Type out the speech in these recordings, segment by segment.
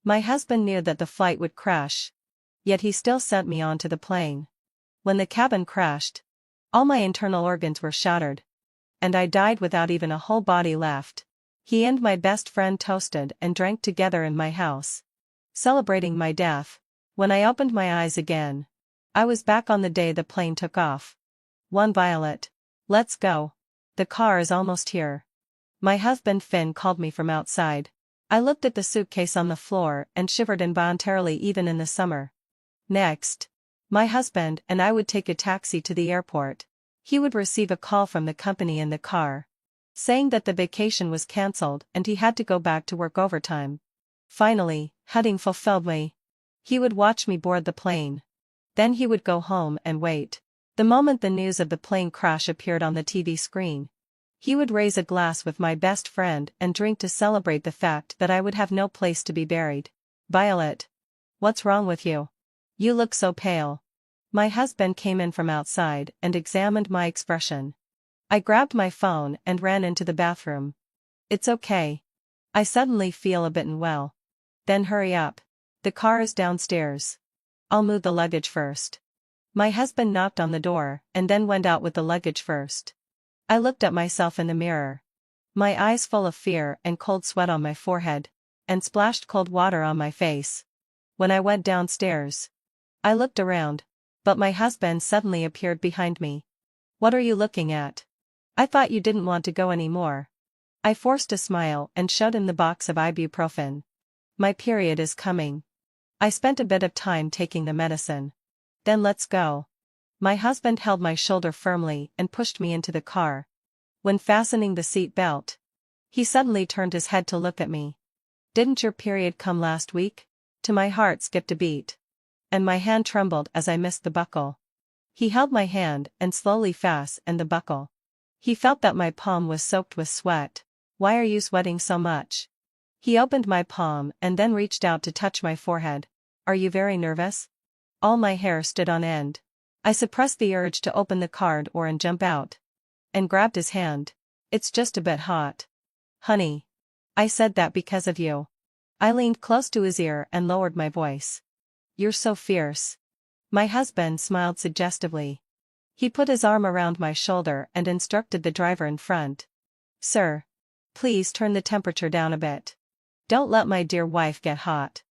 My husband knew that the flight would crash. Yet he still sent me onto the plane. When the cabin crashed, all my internal organs were shattered. And I died without even a whole body left. He and my best friend toasted and drank together in my house, celebrating my death. When I opened my eyes again, I was back on the day the plane took off. Violet. Let's go. The car is almost here. My husband Finn called me from outside. I looked at the suitcase on the floor and shivered involuntarily even in the summer. Next, my husband and I would take a taxi to the airport. He would receive a call from the company in the car, saying that the vacation was cancelled and he had to go back to work overtime. Finally, having fulfilled me, he would watch me board the plane. Then he would go home and wait. The moment the news of the plane crash appeared on the TV screen, he would raise a glass with my best friend and drink to celebrate the fact that I would have no place to be buried. Violet. What's wrong with you? You look so pale. My husband came in from outside and examined my expression. I grabbed my phone and ran into the bathroom. It's okay. I suddenly feel a bit unwell. Then hurry up. The car is downstairs. I'll move the luggage first. My husband knocked on the door and then went out with the luggage first. I looked at myself in the mirror. My eyes full of fear and cold sweat on my forehead, and splashed cold water on my face. When I went downstairs, I looked around, but my husband suddenly appeared behind me. What are you looking at? I thought you didn't want to go anymore. I forced a smile and showed him the box of ibuprofen. My period is coming. I spent a bit of time taking the medicine. Then let's go. My husband held my shoulder firmly and pushed me into the car. When fastening the seat belt, he suddenly turned his head to look at me. Didn't your period come last week? To my heart skipped a beat. And my hand trembled as I missed the buckle. He held my hand and slowly fastened the buckle. He felt that my palm was soaked with sweat. Why are you sweating so much? He opened my palm and then reached out to touch my forehead. Are you very nervous? All my hair stood on end. I suppressed the urge to open the car door and jump out. And grabbed his hand. It's just a bit hot. Honey. I said that because of you. I leaned close to his ear and lowered my voice. You're so fierce. My husband smiled suggestively. He put his arm around my shoulder and instructed the driver in front. Sir. Please turn the temperature down a bit. Don't let my dear wife get hot.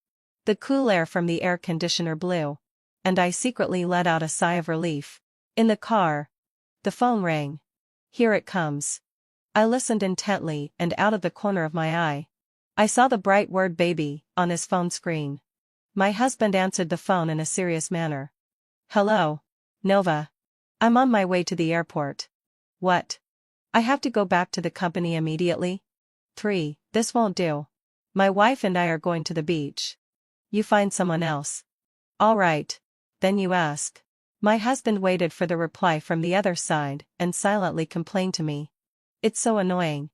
The cool air from the air conditioner blew, and I secretly let out a sigh of relief. In the car, the phone rang. Here it comes. I listened intently and out of the corner of my eye, I saw the bright word baby on his phone screen. My husband answered the phone in a serious manner. Hello, Nova. I'm on my way to the airport. What? I have to go back to the company immediately? 3. This won't do. My wife and I are going to the beach. You find someone else. All right. Then you ask. My husband waited for the reply from the other side and silently complained to me. It's so annoying.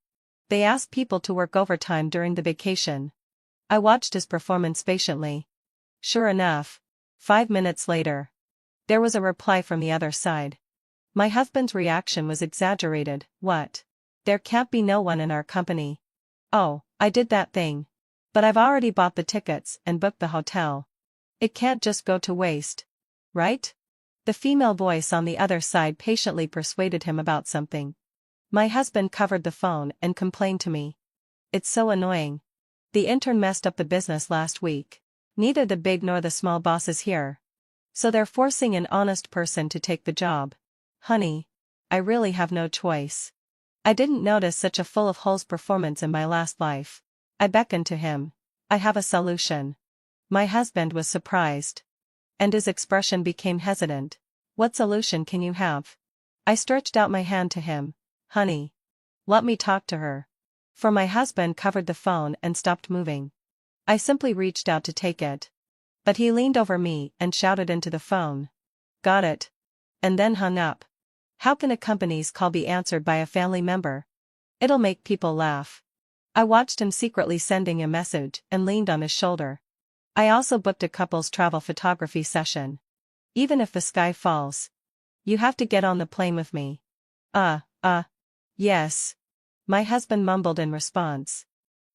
They ask people to work overtime during the vacation. I watched his performance patiently. Sure enough, 5 minutes later, there was a reply from the other side. My husband's reaction was exaggerated. What? There can't be no one in our company. Oh, I did that thing. But I've already bought the tickets and booked the hotel. It can't just go to waste. Right? The female voice on the other side patiently persuaded him about something. My husband covered the phone and complained to me. It's so annoying. The intern messed up the business last week. Neither the big nor the small boss is here. So they're forcing an honest person to take the job. Honey, I really have no choice. I didn't notice such a full of holes performance in my last life. I beckoned to him. I have a solution. My husband was surprised. And his expression became hesitant. What solution can you have? I stretched out my hand to him. Honey. Let me talk to her. For my husband covered the phone and stopped moving. I simply reached out to take it. But he leaned over me and shouted into the phone. Got it. And then hung up. How can a company's call be answered by a family member? It'll make people laugh. I watched him secretly sending a message and leaned on his shoulder. I also booked a couple's travel photography session. Even if the sky falls, you have to get on the plane with me. Yes. My husband mumbled in response.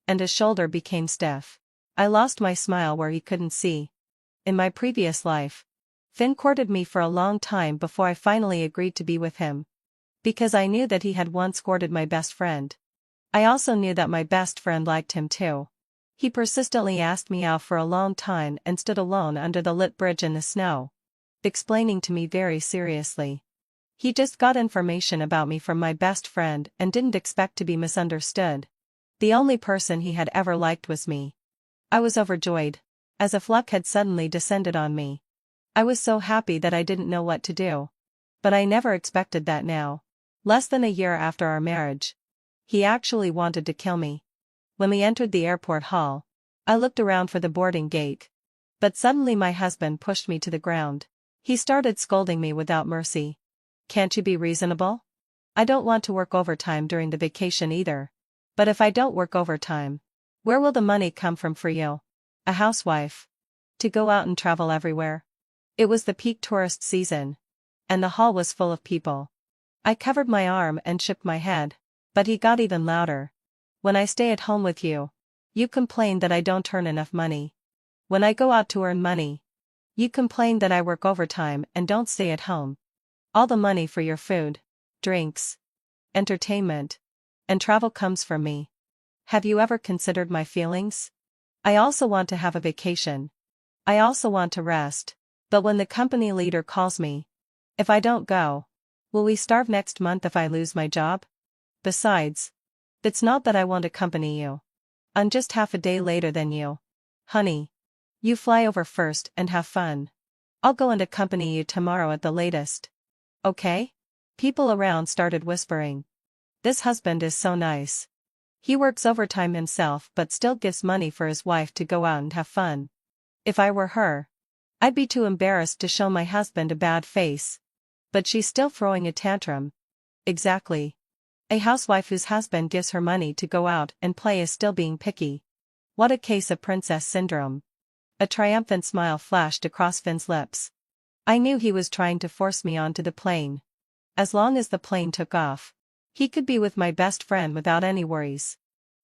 And his shoulder became stiff. I lost my smile where he couldn't see. In my previous life, Finn courted me for a long time before I finally agreed to be with him. Because I knew that he had once courted my best friend. I also knew that my best friend liked him too. He persistently asked me out for a long time and stood alone under the lit bridge in the snow, explaining to me very seriously. He just got information about me from my best friend and didn't expect to be misunderstood. The only person he had ever liked was me. I was overjoyed, as if luck had suddenly descended on me. I was so happy that I didn't know what to do. But I never expected that now. Less than a year after our marriage, he actually wanted to kill me. When we entered the airport hall, I looked around for the boarding gate. But suddenly my husband pushed me to the ground. He started scolding me without mercy. Can't you be reasonable? I don't want to work overtime during the vacation either. But if I don't work overtime, where will the money come from for you? A housewife. To go out and travel everywhere. It was the peak tourist season. And the hall was full of people. I covered my arm and shook my head. But he got even louder. When I stay at home with you, you complain that I don't earn enough money. When I go out to earn money, you complain that I work overtime and don't stay at home. All the money for your food, drinks, entertainment, and travel comes from me. Have you ever considered my feelings? I also want to have a vacation. I also want to rest. But when the company leader calls me, if I don't go, will we starve next month if I lose my job? Besides, it's not that I won't accompany you. I'm just half a day later than you. Honey, you fly over first and have fun. I'll go and accompany you tomorrow at the latest. Okay? People around started whispering. This husband is so nice. He works overtime himself but still gives money for his wife to go out and have fun. If I were her, I'd be too embarrassed to show my husband a bad face. But she's still throwing a tantrum. Exactly. A housewife whose husband gives her money to go out and play is still being picky. What a case of princess syndrome. A triumphant smile flashed across Finn's lips. I knew he was trying to force me onto the plane. As long as the plane took off, he could be with my best friend without any worries.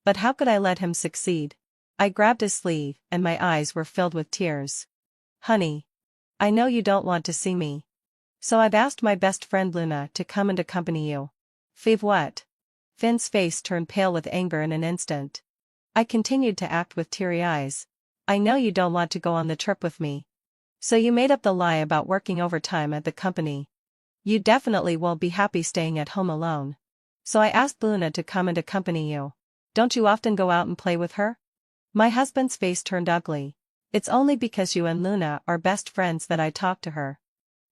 But how could I let him succeed? I grabbed his sleeve and my eyes were filled with tears. Honey, I know you don't want to see me. So I've asked my best friend Luna to come and accompany you. Fiv what? Finn's face turned pale with anger in an instant. I continued to act with teary eyes. I know you don't want to go on the trip with me. So you made up the lie about working overtime at the company. You definitely won't be happy staying at home alone. So I asked Luna to come and accompany you. Don't you often go out and play with her? My husband's face turned ugly. It's only because you and Luna are best friends that I talk to her.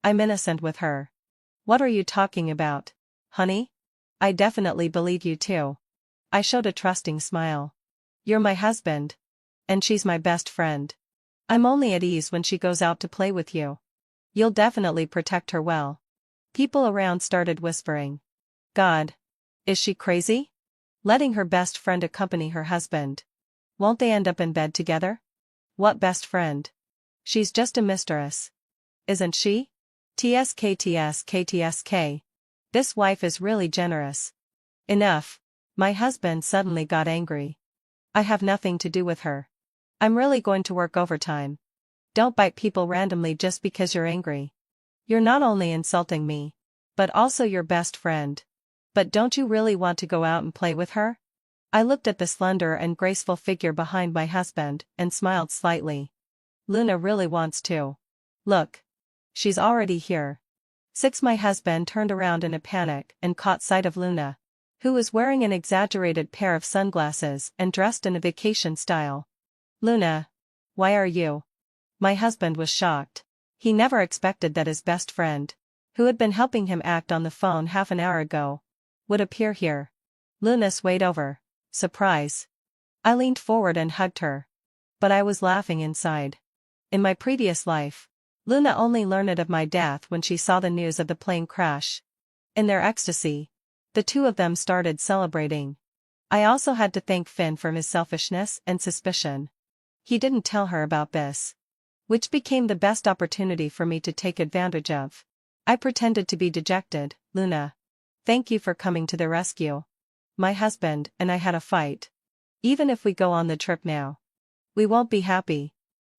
I'm innocent with her. What are you talking about, honey? I definitely believe you too. I showed a trusting smile. You're my husband. And she's my best friend. I'm only at ease when she goes out to play with you. You'll definitely protect her well. People around started whispering. God. Is she crazy? Letting her best friend accompany her husband. Won't they end up in bed together? What best friend? She's just a mistress. Isn't she? TSK. This wife is really generous. Enough. My husband suddenly got angry. I have nothing to do with her. I'm really going to work overtime. Don't bite people randomly just because you're angry. You're not only insulting me, but also your best friend. But don't you really want to go out and play with her? I looked at the slender and graceful figure behind my husband and smiled slightly. Luna really wants to. Look. She's already here. My husband turned around in a panic and caught sight of Luna, who was wearing an exaggerated pair of sunglasses and dressed in a vacation style. Luna. Why are you? My husband was shocked. He never expected that his best friend, who had been helping him act on the phone half an hour ago, would appear here. Luna swayed over. Surprise. I leaned forward and hugged her. But I was laughing inside. In my previous life, Luna only learned of my death when she saw the news of the plane crash. In their ecstasy, the two of them started celebrating. I also had to thank Finn for his selfishness and suspicion. He didn't tell her about this, which became the best opportunity for me to take advantage of. I pretended to be dejected. Luna. Thank you for coming to the rescue. My husband and I had a fight. Even if we go on the trip now, We won't be happy.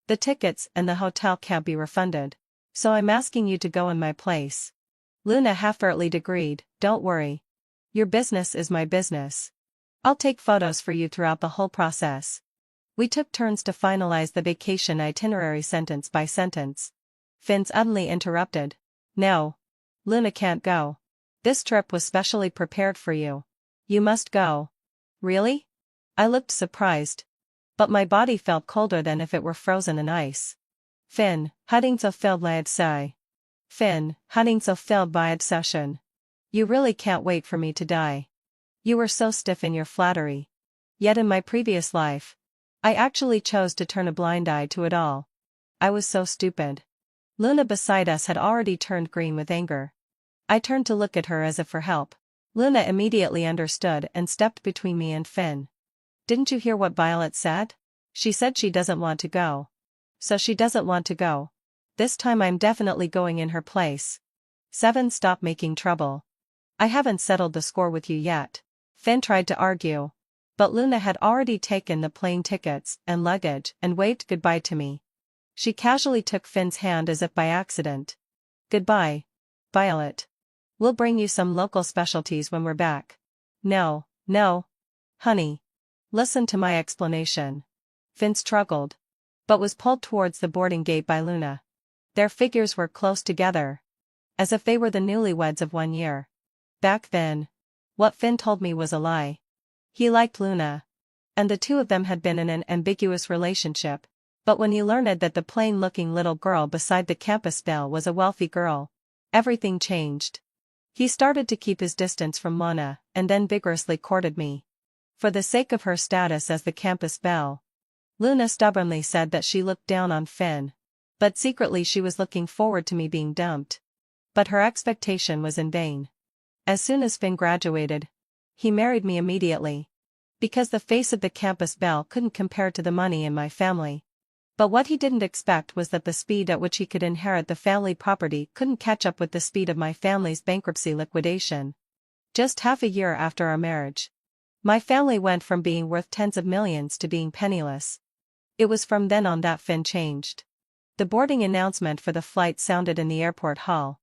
The tickets and the hotel can't be refunded. So I'm asking you to go in my place. Luna half-heartedly agreed, don't worry. Your business is my business. I'll take photos for you throughout the whole process. We took turns to finalize the vacation itinerary sentence by sentence. Finn suddenly interrupted. No. Luna can't go. This trip was specially prepared for you. You must go. Really? I looked surprised. But my body felt colder than if it were frozen in ice. Finn, hadn't så filled med sig. Finn, hadn't så filled by obsession. You really can't wait for me to die. You were so stiff in your flattery. Yet in my previous life, I actually chose to turn a blind eye to it all. I was so stupid. Luna beside us had already turned green with anger. I turned to look at her as if for help. Luna immediately understood and stepped between me and Finn. Didn't you hear what Violet said? She said she doesn't want to go. So she doesn't want to go. This time I'm definitely going in her place. 7. Stop making trouble. I haven't settled the score with you yet. Finn tried to argue. But Luna had already taken the plane tickets and luggage and waved goodbye to me. She casually took Finn's hand as if by accident. Goodbye, Violet. We'll bring you some local specialties when we're back. No, no. Honey. Listen to my explanation. Finn struggled. But was pulled towards the boarding gate by Luna. Their figures were close together. As if they were the newlyweds of 1 year. Back then. What Finn told me was a lie. He liked Luna. And the two of them had been in an ambiguous relationship. But when he learned that the plain-looking little girl beside the campus belle was a wealthy girl, everything changed. He started to keep his distance from Luna, and then vigorously courted me. For the sake of her status as the campus belle. Luna stubbornly said that she looked down on Finn. But secretly she was looking forward to me being dumped. But her expectation was in vain. As soon as Finn graduated, he married me immediately. Because the face of the campus belle couldn't compare to the money in my family. But what he didn't expect was that the speed at which he could inherit the family property couldn't catch up with the speed of my family's bankruptcy liquidation. Just half a year after our marriage, my family went from being worth tens of millions to being penniless. It was from then on that Finn changed. The boarding announcement for the flight sounded in the airport hall.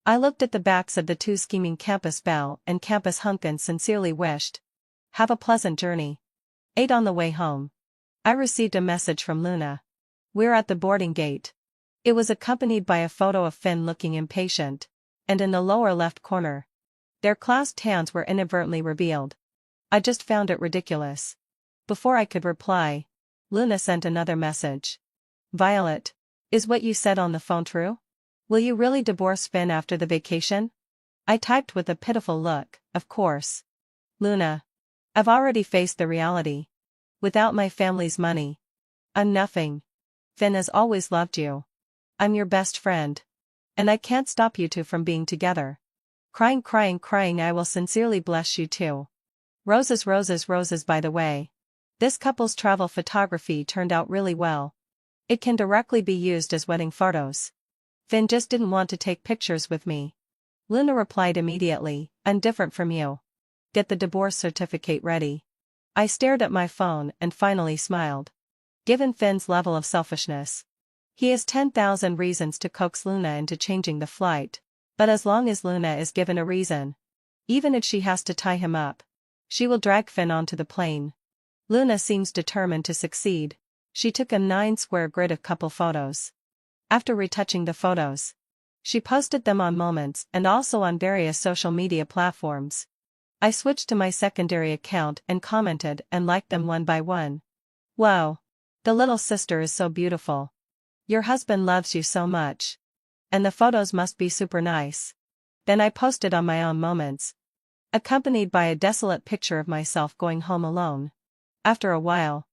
I looked at the backs of the two scheming campus belle and campus hunk and sincerely wished. Have a pleasant journey. 8. On the way home, I received a message from Luna. We're at the boarding gate. It was accompanied by a photo of Finn looking impatient, and in the lower left corner, their clasped hands were inadvertently revealed. I just found it ridiculous. Before I could reply, Luna sent another message. Violet, is what you said on the phone true? Will you really divorce Finn after the vacation? I typed with a pitiful look, of course. Luna. I've already faced the reality. Without my family's money, I'm nothing. Finn has always loved you. I'm your best friend. And I can't stop you two from being together. Crying, crying, crying. I will sincerely bless you too. Roses, roses, roses. By the way, this couple's travel photography turned out really well. It can directly be used as wedding photos. Finn just didn't want to take pictures with me. Luna replied immediately, I'm different from you. Get the divorce certificate ready. I stared at my phone and finally smiled. Given Finn's level of selfishness, he has 10,000 reasons to coax Luna into changing the flight, but as long as Luna is given a reason, even if she has to tie him up, she will drag Finn onto the plane. Luna seems determined to succeed. She took a 9-square grid of couple photos. After retouching the photos, she posted them on Moments and also on various social media platforms. I switched to my secondary account and commented and liked them one by one. Wow. The little sister is so beautiful. Your husband loves you so much. And the photos must be super nice. Then I posted on my own Moments, accompanied by a desolate picture of myself going home alone. After a while,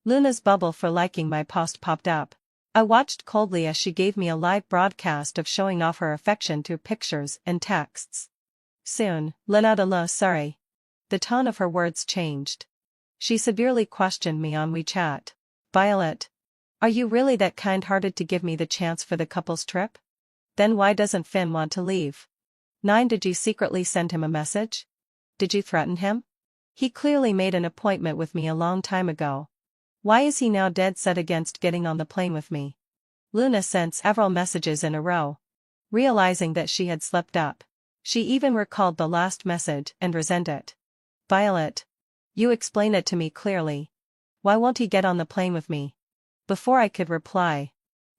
Luna's bubble for liking my post popped up. I watched coldly as she gave me a live broadcast of showing off her affection through pictures and texts. Soon, Luna, sorry. The tone of her words changed. She severely questioned me on WeChat. Violet, are you really that kind-hearted to give me the chance for the couple's trip? Then why doesn't Finn want to leave? 9. Did you secretly send him a message? Did you threaten him? He clearly made an appointment with me a long time ago. Why is he now dead set against getting on the plane with me? Luna sent several messages in a row. Realizing that she had slipped up, she even recalled the last message and resented it. Violet. You explain it to me clearly. Why won't he get on the plane with me? Before I could reply,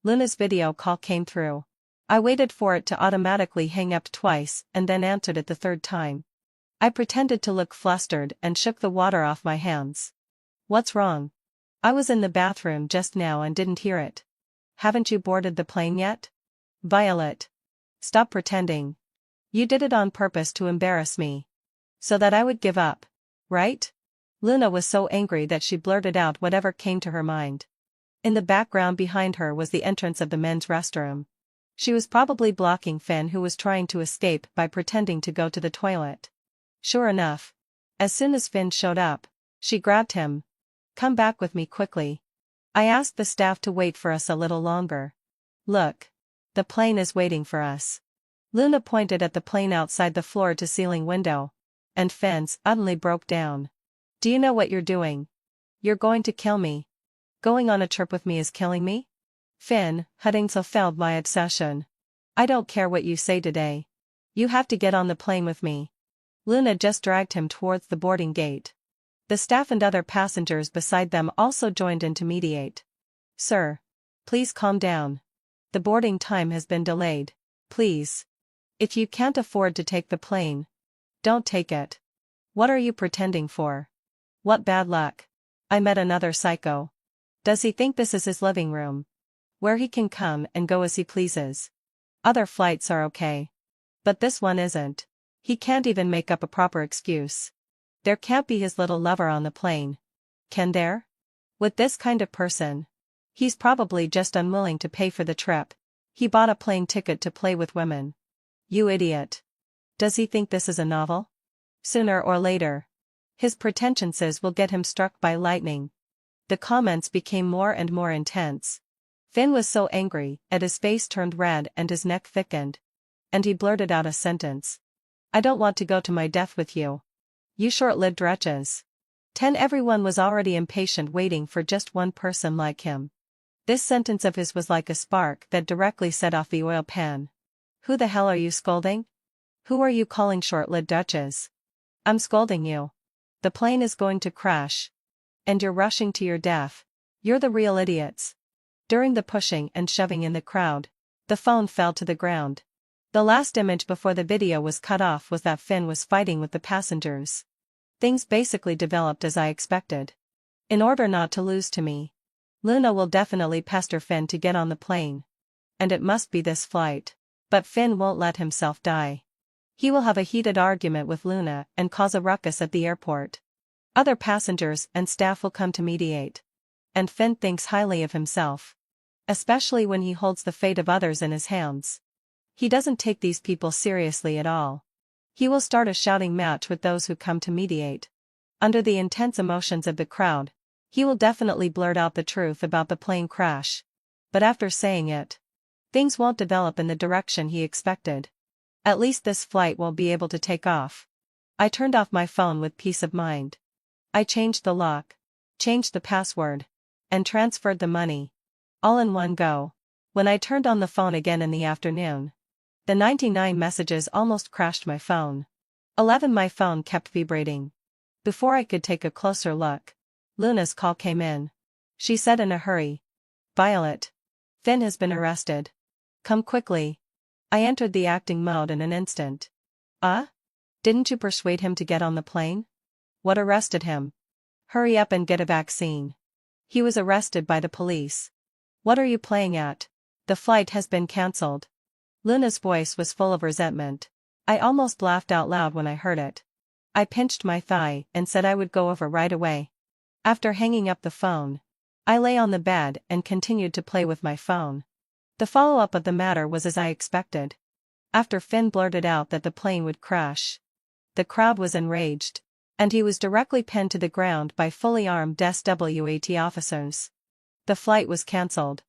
Luna's video call came through. I waited for it to automatically hang up twice and then answered it the third time. I pretended to look flustered and shook the water off my hands. What's wrong? I was in the bathroom just now and didn't hear it. Haven't you boarded the plane yet? Violet. Stop pretending. You did it on purpose to embarrass me. So that I would give up, right? Luna was so angry that she blurted out whatever came to her mind. In the background behind her was the entrance of the men's restroom. She was probably blocking Finn, who was trying to escape by pretending to go to the toilet. Sure enough, as soon as Finn showed up, she grabbed him. Come back with me quickly. I asked the staff to wait for us a little longer. Look. The plane is waiting for us. Luna pointed at the plane outside the floor-to-ceiling window. And Finn suddenly broke down. Do you know what you're doing? You're going to kill me. Going on a trip with me is killing me? Finn, hadn't so failed my obsession. I don't care what you say today. You have to get on the plane with me. Luna just dragged him towards the boarding gate. The staff and other passengers beside them also joined in to mediate. Sir. Please calm down. The boarding time has been delayed. Please. If you can't afford to take the plane, don't take it. What are you pretending for? What bad luck. I met another psycho. Does he think this is his living room? Where he can come and go as he pleases. Other flights are okay. But this one isn't. He can't even make up a proper excuse. There can't be his little lover on the plane. Can there? With this kind of person. He's probably just unwilling to pay for the trip. He bought a plane ticket to play with women. You idiot. Does he think this is a novel? Sooner or later, his pretensions will get him struck by lightning. The comments became more and more intense. Finn was so angry that his face turned red and his neck thickened. And he blurted out a sentence. I don't want to go to my death with you. You short-lived wretches. 10 Everyone was already impatient, waiting for just one person like him. This sentence of his was like a spark that directly set off the oil pan. Who the hell are you scolding? Who are you calling short-lived wretches? I'm scolding you. The plane is going to crash. And you're rushing to your death. You're the real idiots. During the pushing and shoving in the crowd, the phone fell to the ground. The last image before the video was cut off was that Finn was fighting with the passengers. Things basically developed as I expected. In order not to lose to me, Luna will definitely pester Finn to get on the plane. And it must be this flight. But Finn won't let himself die. He will have a heated argument with Luna and cause a ruckus at the airport. Other passengers and staff will come to mediate. And Finn thinks highly of himself. Especially when he holds the fate of others in his hands. He doesn't take these people seriously at all. He will start a shouting match with those who come to mediate. Under the intense emotions of the crowd, he will definitely blurt out the truth about the plane crash. But after saying it, things won't develop in the direction he expected. At least this flight won't be able to take off. I turned off my phone with peace of mind. I changed the lock, changed the password, and transferred the money. All in one go. When I turned on the phone again in the afternoon, the 99 messages almost crashed my phone. 11 My phone kept vibrating. Before I could take a closer look, Luna's call came in. She said in a hurry. Violet. Finn has been arrested. Come quickly. I entered the acting mode in an instant. Didn't you persuade him to get on the plane? What arrested him? Hurry up and get a vaccine. He was arrested by the police. What are you playing at? The flight has been cancelled. Luna's voice was full of resentment. I almost laughed out loud when I heard it. I pinched my thigh and said I would go over right away. After hanging up the phone, I lay on the bed and continued to play with my phone. The follow-up of the matter was as I expected. After Finn blurted out that the plane would crash, the crowd was enraged, and he was directly pinned to the ground by fully armed SWAT officers. The flight was cancelled.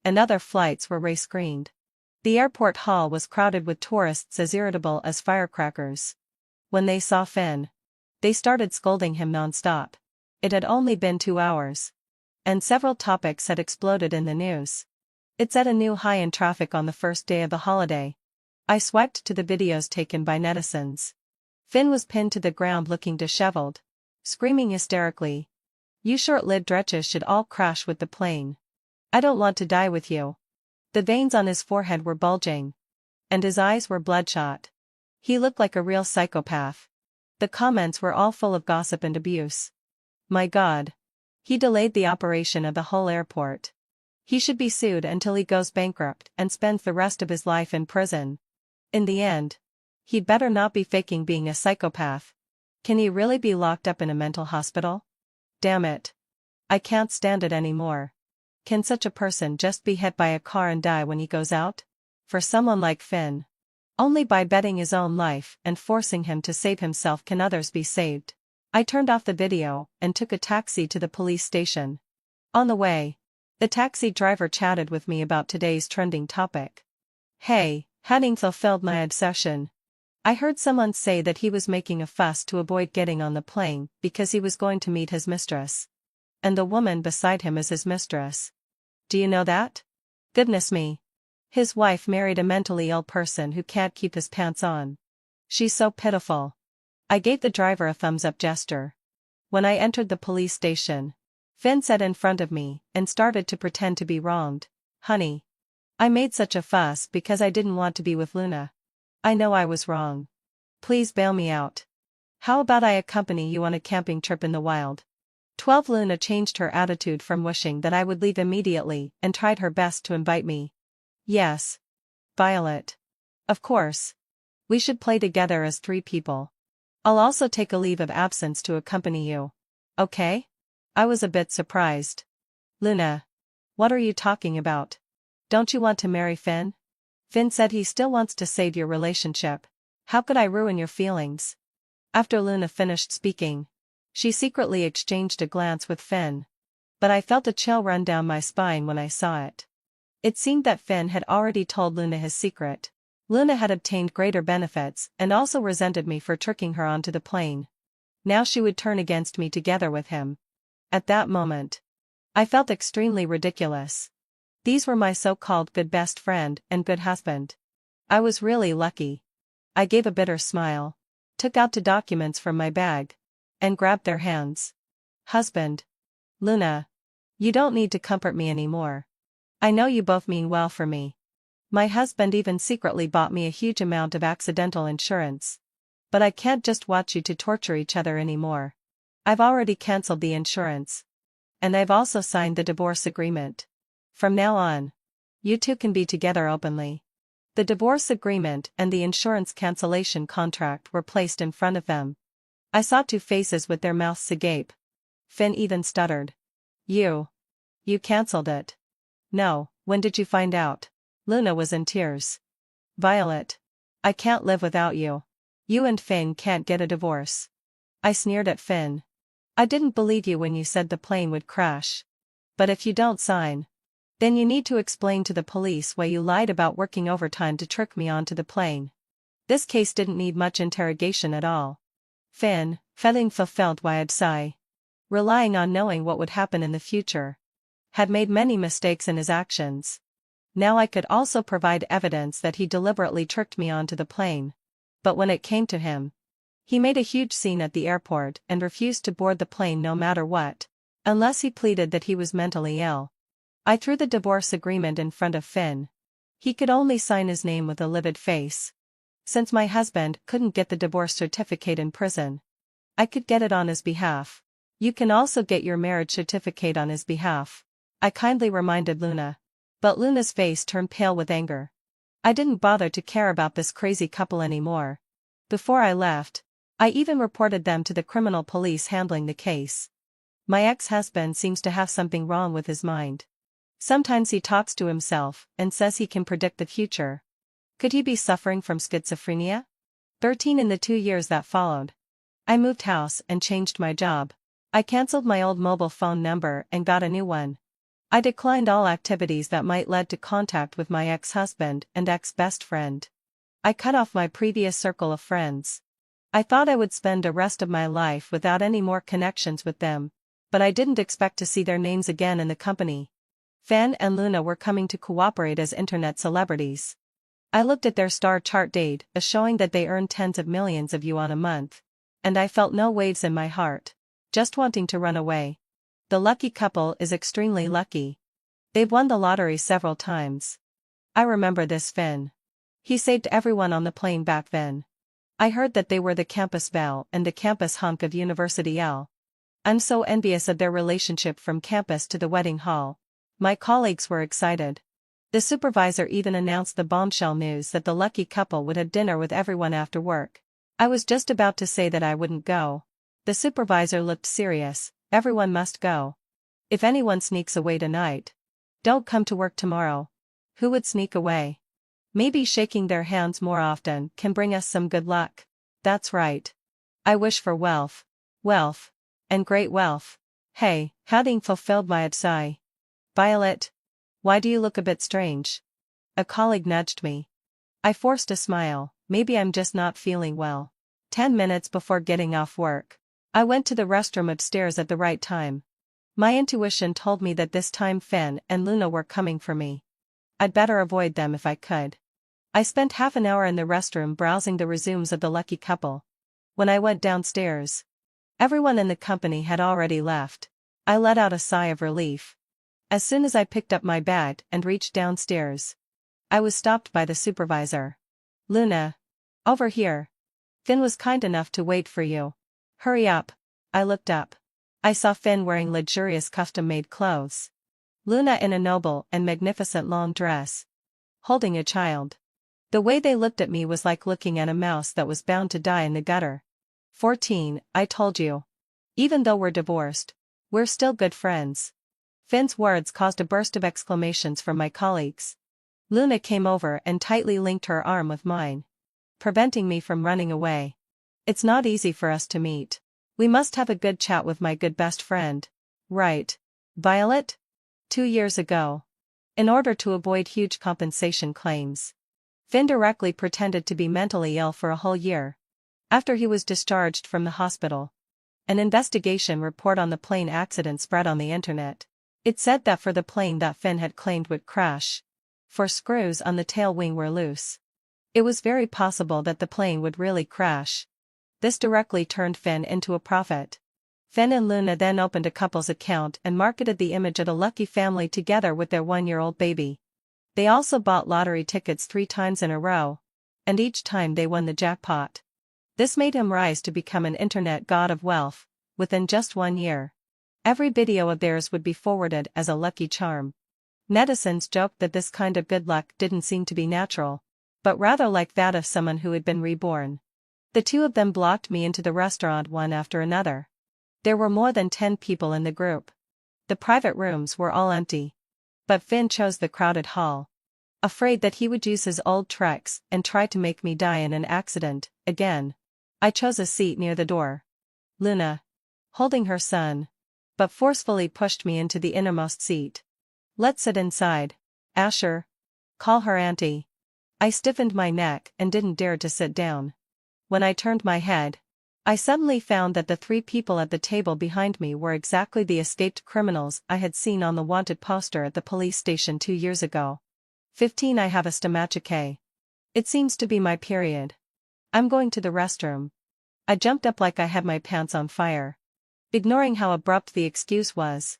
And other flights were rescreened. The airport hall was crowded with tourists as irritable as firecrackers. When they saw Finn, they started scolding him non-stop. It had only been 2 hours. and several topics had exploded in the news. It set a new high in traffic on the first day of the holiday. I swiped to the videos taken by netizens. Finn was pinned to the ground looking disheveled, screaming hysterically. "You short-lived wretches should all crash with the plane. I don't want to die with you." The veins on his forehead were bulging, and his eyes were bloodshot. He looked like a real psychopath. The comments were all full of gossip and abuse. My God. He delayed the operation of the whole airport. He should be sued until he goes bankrupt and spends the rest of his life in prison. In the end, he'd better not be faking being a psychopath. Can he really be locked up in a mental hospital? Damn it. I can't stand it anymore. Can such a person just be hit by a car and die when he goes out? For someone like Finn, only by betting his own life and forcing him to save himself can others be saved. I turned off the video and took a taxi to the police station. On the way, the taxi driver chatted with me about today's trending topic. Hey, having fulfilled my obsession. I heard someone say that he was making a fuss to avoid getting on the plane because he was going to meet his mistress. And the woman beside him is his mistress. Do you know that? Goodness me. His wife married a mentally ill person who can't keep his pants on. She's so pitiful. I gave the driver a thumbs-up gesture. When I entered the police station, Finn sat in front of me and started to pretend to be wronged. Honey. I made such a fuss because I didn't want to be with Luna. I know I was wrong. Please bail me out. How about I accompany you on a camping trip in the wild? 12 Luna changed her attitude from wishing that I would leave immediately and tried her best to invite me. Yes. Violet. Of course. We should play together as 3 people. I'll also take a leave of absence to accompany you. Okay? I was a bit surprised. Luna. What are you talking about? Don't you want to marry Finn? Finn said he still wants to save your relationship. How could I ruin your feelings? After Luna finished speaking, she secretly exchanged a glance with Finn. But I felt a chill run down my spine when I saw it. It seemed that Finn had already told Luna his secret. Luna had obtained greater benefits and also resented me for tricking her onto the plane. Now she would turn against me together with him. At that moment, I felt extremely ridiculous. These were my so-called good best friend and good husband. I was really lucky. I gave a bitter smile, took out 2 documents from my bag, and grabbed their hands. Husband. Luna. You don't need to comfort me anymore. I know you both mean well for me. My husband even secretly bought me a huge amount of accidental insurance. But I can't just watch you to torture each other anymore. I've already cancelled the insurance. And I've also signed the divorce agreement. From now on, you 2 can be together openly. The divorce agreement and the insurance cancellation contract were placed in front of them. I saw 2 faces with their mouths agape. Finn even stuttered. You cancelled it. No, when did you find out? Luna was in tears. Violet. I can't live without you. You and Finn can't get a divorce. I sneered at Finn. I didn't believe you when you said the plane would crash. But if you don't sign, then you need to explain to the police why you lied about working overtime to trick me onto the plane. This case didn't need much interrogation at all. Finn, feeling fulfilled by I'd sigh, relying on knowing what would happen in the future, had made many mistakes in his actions. Now I could also provide evidence that he deliberately tricked me onto the plane. But when it came to him, he made a huge scene at the airport and refused to board the plane no matter what, unless he pleaded that he was mentally ill. I threw the divorce agreement in front of Finn. He could only sign his name with a livid face. Since my husband couldn't get the divorce certificate in prison, I could get it on his behalf. You can also get your marriage certificate on his behalf, I kindly reminded Luna. But Luna's face turned pale with anger. I didn't bother to care about this crazy couple anymore. Before I left, I even reported them to the criminal police handling the case. My ex-husband seems to have something wrong with his mind. Sometimes he talks to himself and says he can predict the future. Could he be suffering from schizophrenia? 13 in the 2 years that followed. I moved house and changed my job. I cancelled my old mobile phone number and got a new one. I declined all activities that might lead to contact with my ex-husband and ex-best friend. I cut off my previous circle of friends. I thought I would spend the rest of my life without any more connections with them. but I didn't expect to see their names again in the company. Finn and Luna were coming to cooperate as internet celebrities. I looked at their star chart data, showing that they earned tens of millions of yuan a month. And I felt no waves in my heart, just wanting to run away. The lucky couple is extremely lucky. They've won the lottery several times. I remember this Finn. He saved everyone on the plane back then. I heard that they were the campus belle and the campus hunk of University L. I'm so envious of their relationship from campus to the wedding hall. My colleagues were excited. The supervisor even announced the bombshell news that the lucky couple would have dinner with everyone after work. I was just about to say that I wouldn't go. The supervisor looked serious. Everyone must go. If anyone sneaks away tonight, don't come to work tomorrow. Who would sneak away? Maybe shaking their hands more often can bring us some good luck. That's right. I wish for wealth. Wealth. And great wealth. Hey, having fulfilled my desire. Violet. Why do you look a bit strange? A colleague nudged me. I forced a smile. Maybe I'm just not feeling well. 10 minutes before getting off work, I went to the restroom upstairs at the right time. My intuition told me that this time Finn and Luna were coming for me. I'd better avoid them if I could. I spent half an hour in the restroom browsing the resumes of the lucky couple. When I went downstairs, everyone in the company had already left. I let out a sigh of relief. As soon as I picked up my bag and reached downstairs, I was stopped by the supervisor. Luna. Over here. Finn was kind enough to wait for you. Hurry up. I looked up. I saw Finn wearing luxurious custom-made clothes. Luna in a noble and magnificent long dress, holding a child. The way they looked at me was like looking at a mouse that was bound to die in the gutter. 14, I told you. Even though we're divorced, we're still good friends. Finn's words caused a burst of exclamations from my colleagues. Luna came over and tightly linked her arm with mine, preventing me from running away. It's not easy for us to meet. We must have a good chat with my good best friend. Right. Violet? 2 years ago. In order to avoid huge compensation claims, Finn directly pretended to be mentally ill for a whole year. After he was discharged from the hospital, an investigation report on the plane accident spread on the internet. It said that for the plane that Finn had claimed would crash, 4 screws on the tail wing were loose. It was very possible that the plane would really crash. This directly turned Finn into a profit. Finn and Luna then opened a couple's account and marketed the image of a lucky family together with their 1-year-old baby. They also bought lottery tickets 3 times in a row, and each time they won the jackpot. This made him rise to become an internet god of wealth, within just 1 year. Every video of theirs would be forwarded as a lucky charm. Netizens joked that this kind of good luck didn't seem to be natural, but rather like that of someone who had been reborn. The two of them blocked me into the restaurant one after another. There were more than 10 people in the group. The private rooms were all empty. But Finn chose the crowded hall. Afraid that he would use his old tricks and try to make me die in an accident, again, I chose a seat near the door. Luna, holding her son, but forcefully pushed me into the innermost seat. Let's sit inside. Asher. Call her auntie. I stiffened my neck and didn't dare to sit down. When I turned my head, I suddenly found that the 3 people at the table behind me were exactly the escaped criminals I had seen on the wanted poster at the police station 2 years ago. 15 I have a stomachache. It seems to be my period. I'm going to the restroom. I jumped up like I had my pants on fire. Ignoring how abrupt the excuse was,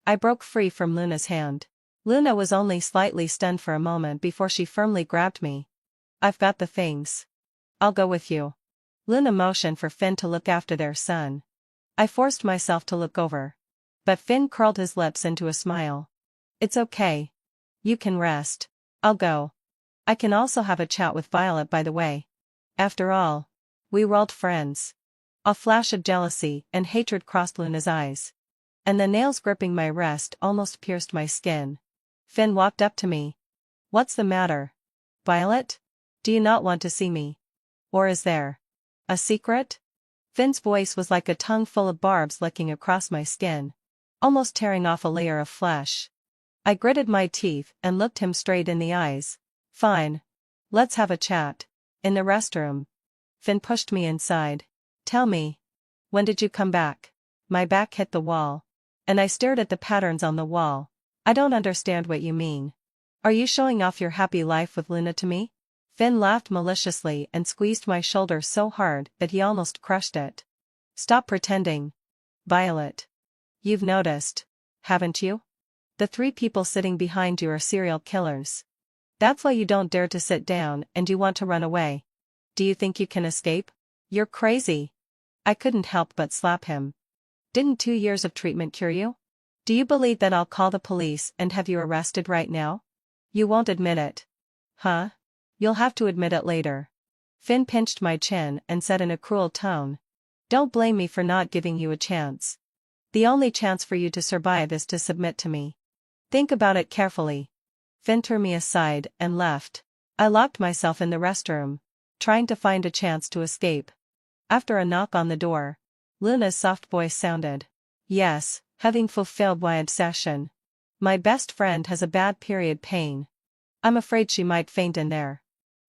I broke free from Luna's hand. Luna was only slightly stunned for a moment before she firmly grabbed me. I've got the things. I'll go with you. Luna motioned for Finn to look after their son. I forced myself to look over. But Finn curled his lips into a smile. It's okay. You can rest. I'll go. I can also have a chat with Violet by the way. After all, we were old friends. A flash of jealousy and hatred crossed Luna's eyes. And the nails gripping my wrist almost pierced my skin. Finn walked up to me. What's the matter? Violet? Do you not want to see me? Or is there a secret? Finn's voice was like a tongue full of barbs licking across my skin, almost tearing off a layer of flesh. I gritted my teeth and looked him straight in the eyes. Fine. Let's have a chat. In the restroom. Finn pushed me inside. Tell me. When did you come back? My back hit the wall. And I stared at the patterns on the wall. I don't understand what you mean. Are you showing off your happy life with Luna to me? Finn laughed maliciously and squeezed my shoulder so hard that he almost crushed it. Stop pretending. Violet. You've noticed, haven't you? The 3 people sitting behind you are serial killers. That's why you don't dare to sit down and you want to run away. Do you think you can escape? You're crazy. I couldn't help but slap him. Didn't 2 years of treatment cure you? Do you believe that I'll call the police and have you arrested right now? You won't admit it. Huh? You'll have to admit it later. Finn pinched my chin and said in a cruel tone. Don't blame me for not giving you a chance. The only chance for you to survive is to submit to me. Think about it carefully. Finn turned me aside and left. I locked myself in the restroom, trying to find a chance to escape. After a knock on the door, Luna's soft voice sounded. Yes, having fulfilled my obsession. My best friend has a bad period pain. I'm afraid she might faint in there.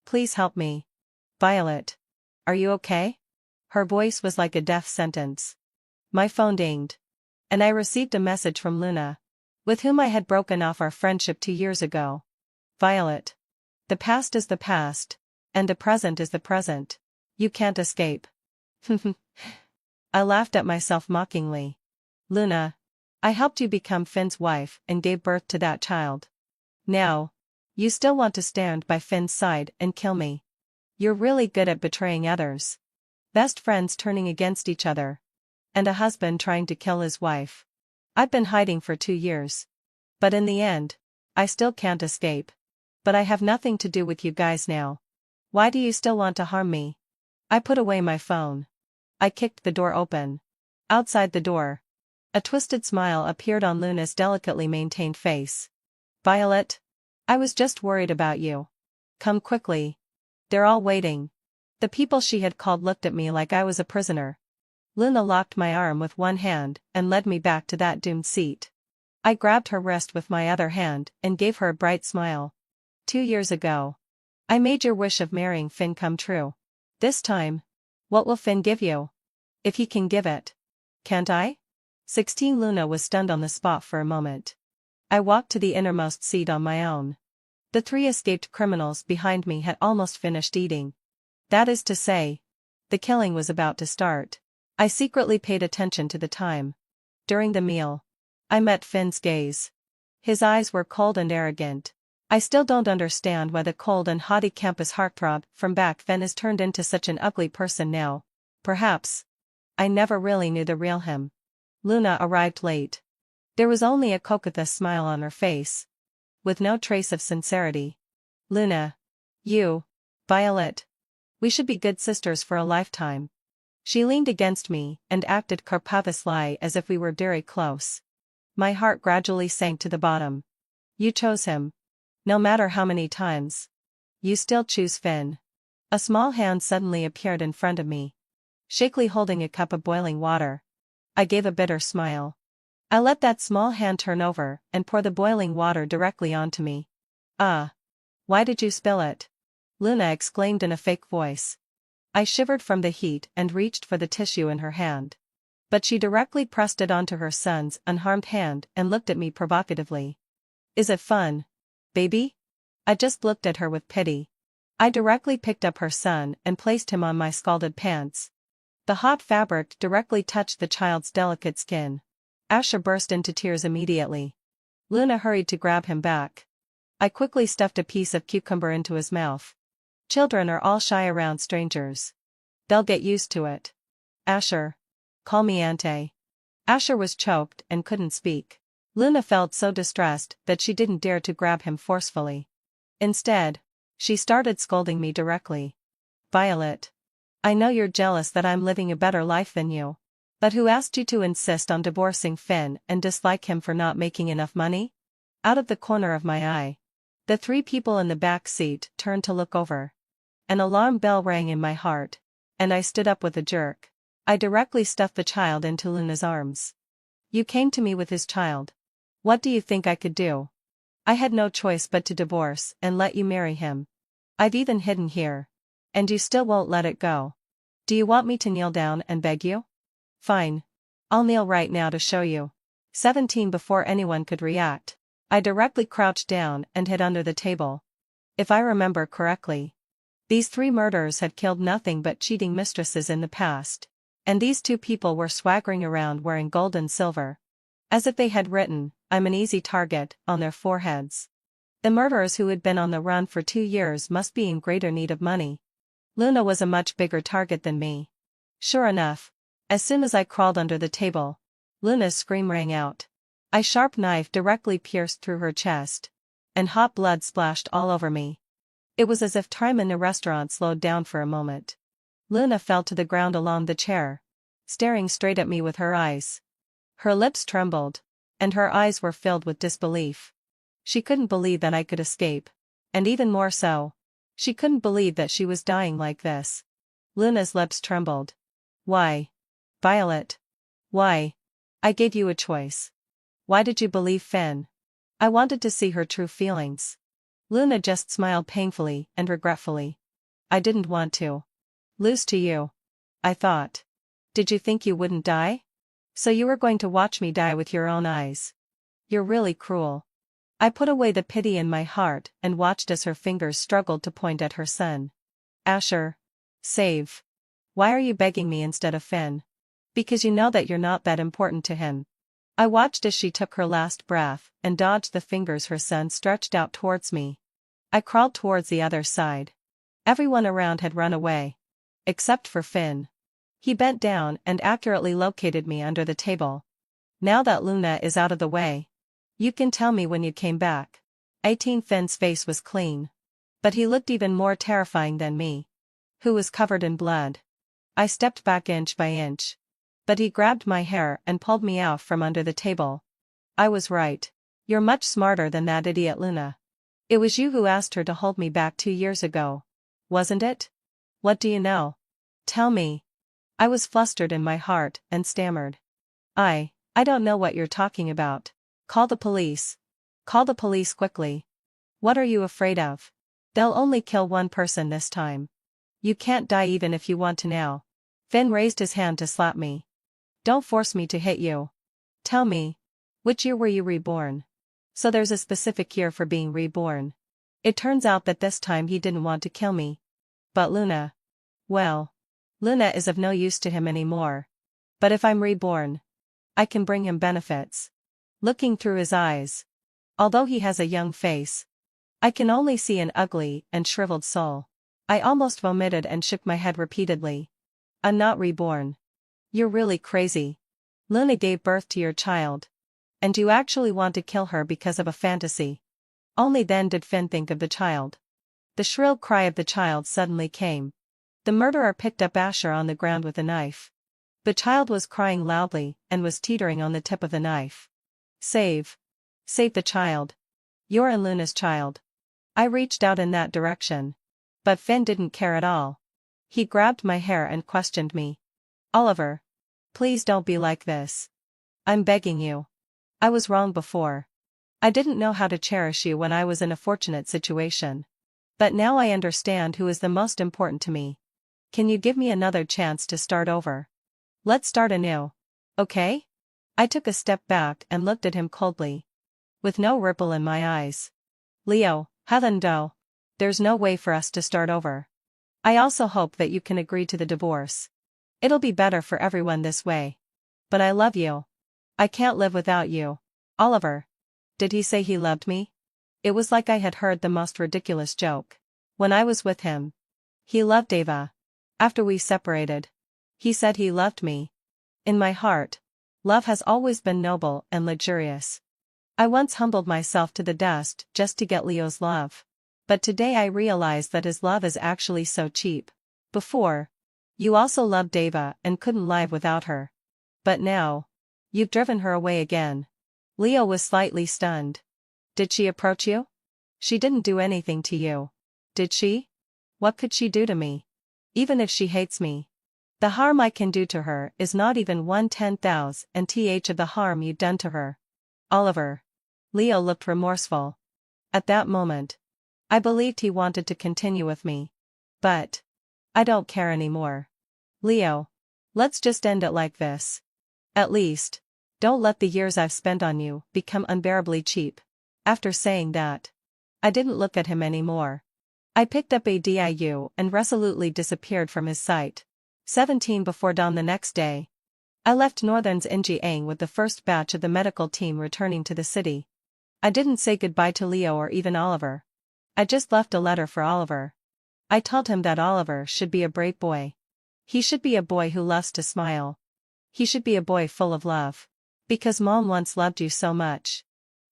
Please help me. Violet. Are you okay? Her voice was like a death sentence. My phone dinged. And I received a message from Luna, with whom I had broken off our friendship 2 years ago. Violet. The past is the past, and the present is the present. You can't escape. I laughed at myself mockingly. Luna. I helped you become Finn's wife and gave birth to that child. Now, you still want to stand by Finn's side and kill me. You're really good at betraying others. Best friends turning against each other. And a husband trying to kill his wife. I've been hiding for 2 years. But in the end, I still can't escape. But I have nothing to do with you guys now. Why do you still want to harm me? I put away my phone. I kicked the door open. Outside the door, a twisted smile appeared on Luna's delicately maintained face. Violet. I was just worried about you. Come quickly. They're all waiting. The people she had called looked at me like I was a prisoner. Luna locked my arm with one hand and led me back to that doomed seat. I grabbed her wrist with my other hand and gave her a bright smile. 2 years ago, I made your wish of marrying Finn come true. This time, what will Finn give you? If he can give it. Can't I? 16 Luna was stunned on the spot for a moment. I walked to the innermost seat on my own. The 3 escaped criminals behind me had almost finished eating. That is to say, the killing was about to start. I secretly paid attention to the time. During the meal, I met Finn's gaze. His eyes were cold and arrogant. I still don't understand why the cold and haughty campus heartthrob from back then has turned into such an ugly person now. Perhaps I never really knew the real him. Luna arrived late. There was only a coquettish smile on her face, with no trace of sincerity. Luna. You. Violet. We should be good sisters for a lifetime. She leaned against me and acted Karpathisly as if we were very close. My heart gradually sank to the bottom. You chose him. No matter how many times. You still choose Finn. A small hand suddenly appeared in front of me, shakily holding a cup of boiling water. I gave a bitter smile. I let that small hand turn over and pour the boiling water directly onto me. Ah. Why did you spill it? Luna exclaimed in a fake voice. I shivered from the heat and reached for the tissue in her hand. But she directly pressed it onto her son's unharmed hand and looked at me provocatively. Is it fun, baby? I just looked at her with pity. I directly picked up her son and placed him on my scalded pants. The hot fabric directly touched the child's delicate skin. Asher burst into tears immediately. Luna hurried to grab him back. I quickly stuffed a piece of cucumber into his mouth. Children are all shy around strangers. They'll get used to it. Asher. Call me Auntie. Asher was choked and couldn't speak. Luna felt so distressed that she didn't dare to grab him forcefully. Instead, she started scolding me directly. Violet. I know you're jealous that I'm living a better life than you. But who asked you to insist on divorcing Finn and dislike him for not making enough money? Out of the corner of my eye, the 3 people in the back seat turned to look over. An alarm bell rang in my heart, and I stood up with a jerk. I directly stuffed the child into Luna's arms. You came to me with his child. What do you think I could do? I had no choice but to divorce and let you marry him. I've even hidden here. And you still won't let it go. Do you want me to kneel down and beg you? Fine. I'll kneel right now to show you. 17 Before anyone could react, I directly crouched down and hid under the table. If I remember correctly, these 3 murderers had killed nothing but cheating mistresses in the past. And these 2 people were swaggering around wearing gold and silver. As if they had written, "I'm an easy target," on their foreheads. The murderers who had been on the run for 2 years must be in greater need of money. Luna was a much bigger target than me. Sure enough, as soon as I crawled under the table, Luna's scream rang out. A sharp knife directly pierced through her chest, and hot blood splashed all over me. It was as if time in the restaurant slowed down for a moment. Luna fell to the ground along the chair, staring straight at me with her eyes. Her lips trembled, and her eyes were filled with disbelief. She couldn't believe that I could escape, and even more so, she couldn't believe that she was dying like this. Luna's lips trembled. "Why? Violet. Why? I gave you a choice. Why did you believe Finn?" I wanted to see her true feelings. Luna just smiled painfully and regretfully. "I didn't want to lose to you. I thought. Did you think you wouldn't die? So you were going to watch me die with your own eyes? You're really cruel." I put away the pity in my heart and watched as her fingers struggled to point at her son. "Asher. Save. Why are you begging me instead of Finn? Because you know that you're not that important to him." I watched as she took her last breath and dodged the fingers her son stretched out towards me. I crawled towards the other side. Everyone around had run away. Except for Finn. He bent down and accurately located me under the table. "Now that Luna is out of the way, you can tell me when you came back." 18 Finn's face was clean. But he looked even more terrifying than me, who was covered in blood. I stepped back inch by inch. But he grabbed my hair and pulled me out from under the table. "I was right. You're much smarter than that idiot Luna. It was you who asked her to hold me back 2 years ago. Wasn't it? What do you know? Tell me." I was flustered in my heart and stammered. I don't know what you're talking about. Call the police. Call the police quickly." "What are you afraid of? They'll only kill 1 person this time. You can't die even if you want to now." Finn raised his hand to slap me. "Don't force me to hit you. Tell me, which year were you reborn?" So there's a specific year for being reborn. It turns out that this time he didn't want to kill me. But Luna. Well, Luna is of no use to him anymore. But if I'm reborn, I can bring him benefits. Looking through his eyes, although he has a young face, I can only see an ugly and shriveled soul. I almost vomited and shook my head repeatedly. "I'm not reborn. You're really crazy. Luna gave birth to your child. And you actually want to kill her because of a fantasy." Only then did Finn think of the child. The shrill cry of the child suddenly came. The murderer picked up Asher on the ground with a knife. The child was crying loudly and was teetering on the tip of the knife. "Save. Save the child. You're and Luna's child." I reached out in that direction. But Finn didn't care at all. He grabbed my hair and questioned me. "Oliver. Please don't be like this. I'm begging you. I was wrong before. I didn't know how to cherish you when I was in a fortunate situation. But now I understand who is the most important to me. Can you give me another chance to start over? Let's start anew. Okay?" I took a step back and looked at him coldly, with no ripple in my eyes. "Leo, Havendo. There's no way for us to start over. I also hope that you can agree to the divorce. It'll be better for everyone this way. But I love you. I can't live without you." Oliver. Did he say he loved me? It was like I had heard the most ridiculous joke. When I was with him, he loved Ava. After we separated, he said he loved me. In my heart, love has always been noble and luxurious. I once humbled myself to the dust just to get Leo's love. But today I realized that his love is actually so cheap. Before, you also loved Ava and couldn't live without her. But now, you've driven her away again. Leo was slightly stunned. "Did she approach you? She didn't do anything to you. Did she? What could she do to me? Even if she hates me, the harm I can do to her is not even 1/10,000th of the harm you'd done to her." Oliver. Leo looked remorseful. At that moment, I believed he wanted to continue with me. But I don't care anymore. Leo. Let's just end it like this. At least, Don't let the years I've spent on you become unbearably cheap. After saying that, I didn't look at him anymore. I picked up a DIU and resolutely disappeared from his sight. 17 before dawn the next day, I left Northern's Njiang with the first batch of the medical team returning to the city. I didn't say goodbye to Leo or even Oliver. I just left a letter for Oliver. I told him that Oliver should be a brave boy. He should be a boy who loves to smile. He should be a boy full of love. Because Mom once loved you so much.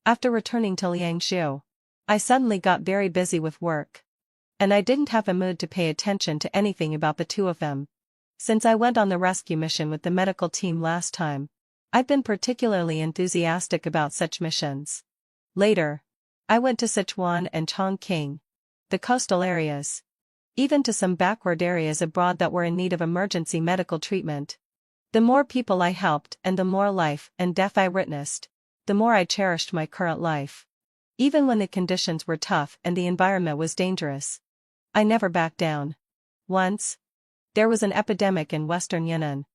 After returning to Liangshu, I suddenly got very busy with work. And I didn't have a mood to pay attention to anything about the two of them. Since I went on the rescue mission with the medical team last time, I've been particularly enthusiastic about such missions. Later, I went to Sichuan and Chongqing, the coastal areas. Even to some backward areas abroad that were in need of emergency medical treatment. The more people I helped and the more life and death I witnessed, the more I cherished my current life. Even when the conditions were tough and the environment was dangerous, I never backed down. Once, there was an epidemic in Western Yunnan.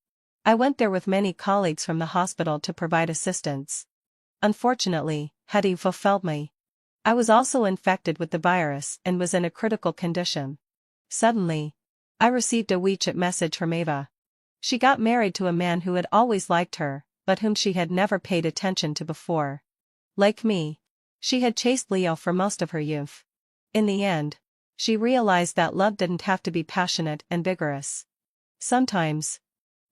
I went there with many colleagues from the hospital to provide assistance. Unfortunately, had he fulfilled me, I was also infected with the virus and was in a critical condition. Suddenly, I received a WeChat message from Ava. She got married to a man who had always liked her, but whom she had never paid attention to before. Like me, she had chased Leo for most of her youth. In the end, she realized that love didn't have to be passionate and vigorous. Sometimes,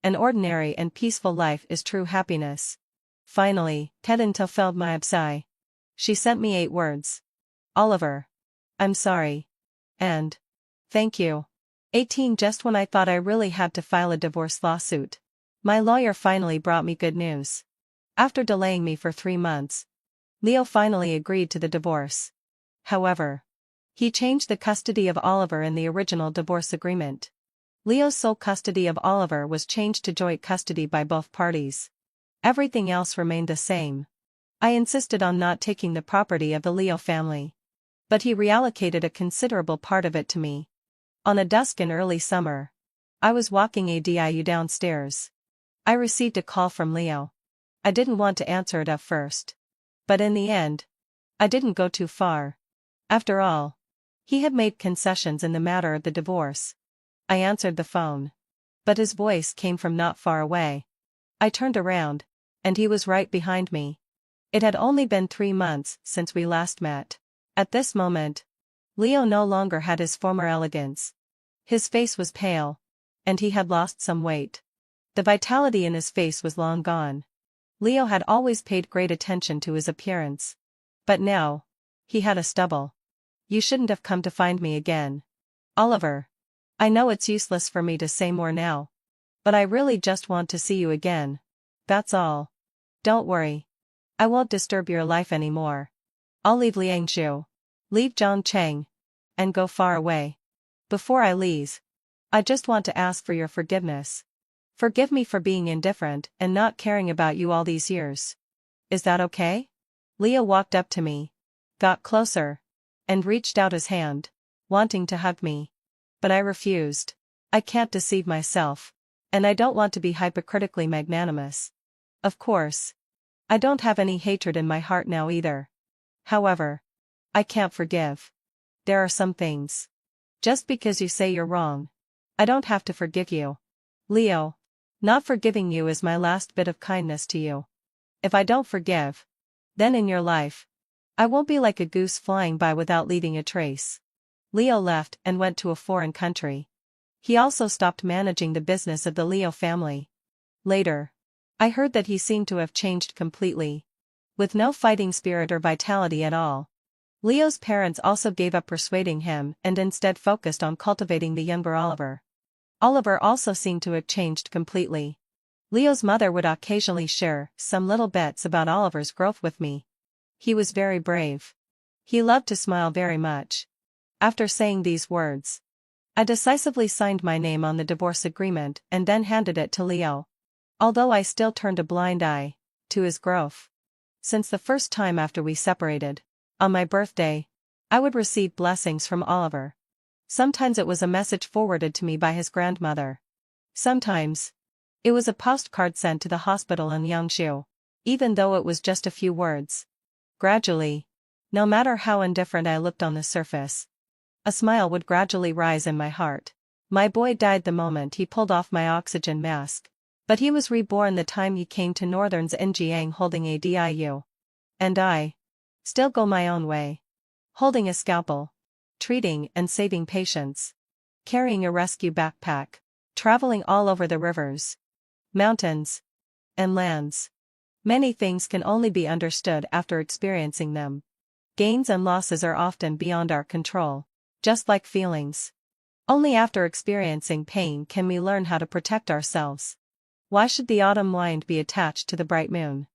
an ordinary and peaceful life is true happiness. Finally, Tedin fulfilled my absai. She sent me 8 words. Oliver. I'm sorry. And thank you. 18 Just when I thought I really had to file a divorce lawsuit, my lawyer finally brought me good news. After delaying me for 3 months, Leo finally agreed to the divorce. However, he changed the custody of Oliver in the original divorce agreement. Leo's sole custody of Oliver was changed to joint custody by both parties. Everything else remained the same. I insisted on not taking the property of the Leo family. But he reallocated a considerable part of it to me. On a dusk in early summer, I was walking a DIU downstairs. I received a call from Leo. I didn't want to answer it at first. But in the end, I didn't go too far. After all, he had made concessions in the matter of the divorce. I answered the phone. But his voice came from not far away. I turned around, and he was right behind me. It had only been 3 months since we last met. At this moment, Leo no longer had his former elegance. His face was pale, and he had lost some weight. The vitality in his face was long gone. Leo had always paid great attention to his appearance. But now, he had a stubble. You shouldn't have come to find me again. Oliver. I know it's useless for me to say more now. But I really just want to see you again. That's all. Don't worry. I won't disturb your life anymore. I'll leave Liangshu, leave Zhongcheng, and go far away. Before I leave, I just want to ask for your forgiveness. Forgive me for being indifferent and not caring about you all these years. Is that okay? Leo walked up to me, got closer, and reached out his hand, wanting to hug me. But I refused. I can't deceive myself, and I don't want to be hypocritically magnanimous. Of course, I don't have any hatred in my heart now either. However, I can't forgive. There are some things. Just because you say you're wrong, I don't have to forgive you. Leo, not forgiving you is my last bit of kindness to you. If I don't forgive, then in your life, I won't be like a goose flying by without leaving a trace. Leo left and went to a foreign country. He also stopped managing the business of the Leo family. Later, I heard that he seemed to have changed completely. With no fighting spirit or vitality at all. Leo's parents also gave up persuading him and instead focused on cultivating the younger Oliver. Oliver also seemed to have changed completely. Leo's mother would occasionally share some little bits about Oliver's growth with me. He was very brave. He loved to smile very much. After saying these words, I decisively signed my name on the divorce agreement and then handed it to Leo. Although I still turned a blind eye to his growth. Since the first time after we separated, on my birthday, I would receive blessings from Oliver. Sometimes it was a message forwarded to me by his grandmother. Sometimes, it was a postcard sent to the hospital in Yangshu. even though it was just a few words. Gradually, no matter how indifferent I looked on the surface, a smile would gradually rise in my heart. My boy died the moment he pulled off my oxygen mask, but he was reborn the time he came to Northern's Njiang holding a DIU. And I still go my own way, holding a scalpel, treating and saving patients, carrying a rescue backpack, traveling all over the rivers, mountains, and lands. Many things can only be understood after experiencing them. Gains and losses are often beyond our control, just like feelings. Only after experiencing pain can we learn how to protect ourselves. Why should the autumn wind be attached to the bright moon?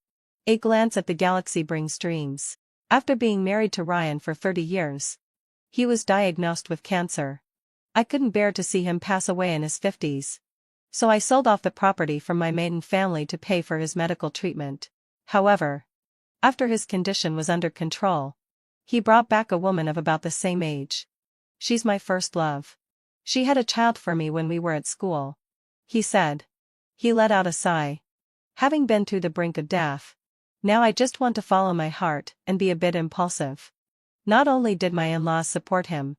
A glance at the galaxy brings dreams. After being married to Ryan for 30 years, he was diagnosed with cancer. I couldn't bear to see him pass away in his 50s. So I sold off the property from my maiden family to pay for his medical treatment. However, after his condition was under control, he brought back a woman of about the same age. She's my first love. She had a child for me when we were at school, he said. He let out a sigh. Having been to the brink of death, now I just want to follow my heart and be a bit impulsive. Not only did my in-laws support him,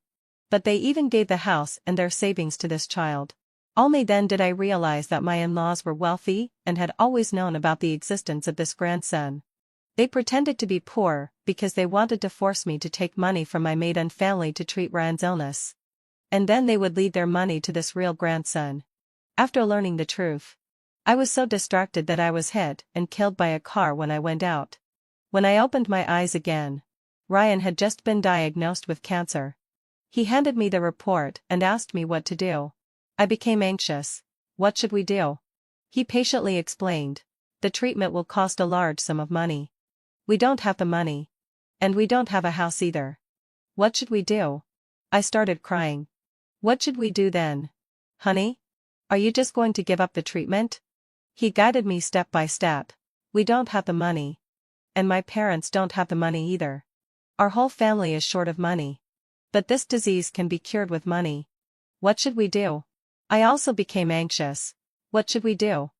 but they even gave the house and their savings to this child. Only then did I realize that my in-laws were wealthy and had always known about the existence of this grandson. They pretended to be poor because they wanted to force me to take money from my maiden family to treat Ryan's illness. And then they would lead their money to this real grandson. After learning the truth, I was so distracted that I was hit and killed by a car when I went out. When I opened my eyes again, Ryan had just been diagnosed with cancer. He handed me the report and asked me what to do. I became anxious. What should we do? He patiently explained. The treatment will cost a large sum of money. We don't have the money. And we don't have a house either. What should we do? I started crying. What should we do then? Honey? Are you just going to give up the treatment? He guided me step by step. We don't have the money. And my parents don't have the money either. Our whole family is short of money. But this disease can be cured with money. What should we do? I also became anxious. What should we do?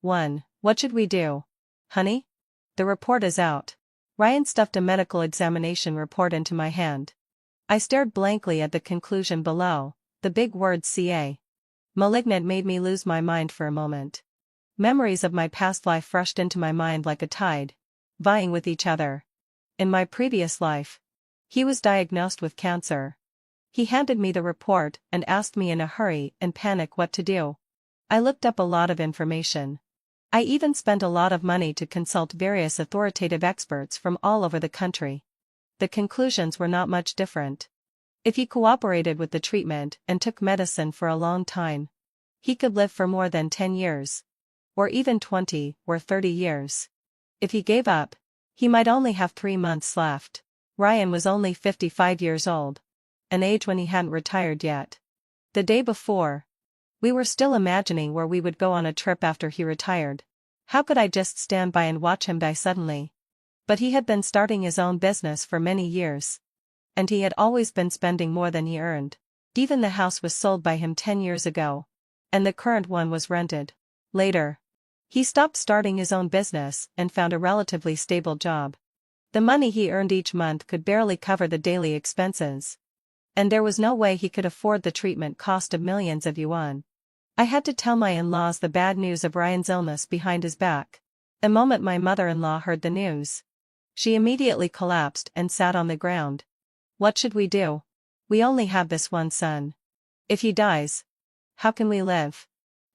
1. What should we do? Honey? The report is out. Ryan stuffed a medical examination report into my hand. I stared blankly at the conclusion below, the big word CA. Malignant made me lose my mind for a moment. Memories of my past life rushed into my mind like a tide, vying with each other. In my previous life, he was diagnosed with cancer. He handed me the report and asked me in a hurry and panic what to do. I looked up a lot of information. I even spent a lot of money to consult various authoritative experts from all over the country. The conclusions were not much different. If he cooperated with the treatment and took medicine for a long time, he could live for more than 10 years. Or even 20 or 30 years. If he gave up, he might only have 3 months left. Ryan was only 55 years old. An age when he hadn't retired yet. The day before, we were still imagining where we would go on a trip after he retired. How could I just stand by and watch him die suddenly? But he had been starting his own business for many years. And he had always been spending more than he earned. Even the house was sold by him 10 years ago. And the current one was rented. Later, he stopped starting his own business and found a relatively stable job. The money he earned each month could barely cover the daily expenses. And there was no way he could afford the treatment cost of millions of yuan. I had to tell my in-laws the bad news of Ryan's illness behind his back. The moment my mother-in-law heard the news, she immediately collapsed and sat on the ground. What should we do? We only have this one son. If he dies, how can we live?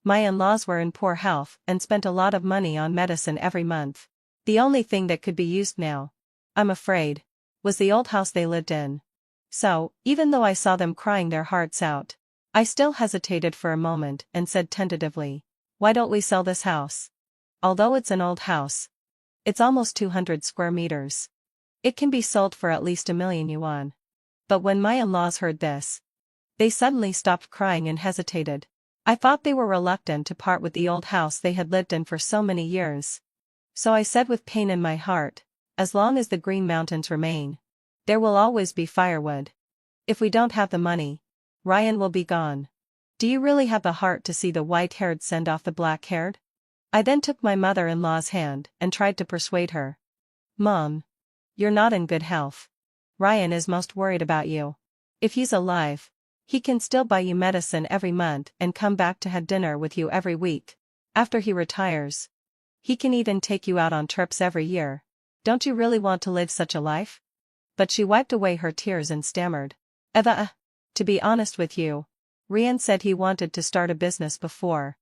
My in-laws were in poor health and spent a lot of money on medicine every month. The only thing that could be used now, I'm afraid, was the old house they lived in. So, even though I saw them crying their hearts out, I still hesitated for a moment and said tentatively, why don't we sell this house? Although it's an old house, it's almost 200 square meters. It can be sold for at least 1 million yuan. But when my in-laws heard this, they suddenly stopped crying and hesitated. I thought they were reluctant to part with the old house they had lived in for so many years. So I said with pain in my heart, as long as the Green Mountains remain, there will always be firewood. If we don't have the money, Ryan will be gone. Do you really have the heart to see the white-haired send off the black-haired? I then took my mother-in-law's hand and tried to persuade her. Mom, you're not in good health. Ryan is most worried about you. If he's alive, he can still buy you medicine every month and come back to have dinner with you every week. After he retires, he can even take you out on trips every year. Don't you really want to live such a life? But she wiped away her tears and stammered. Eva, to be honest with you, Ryan said he wanted to start a business before.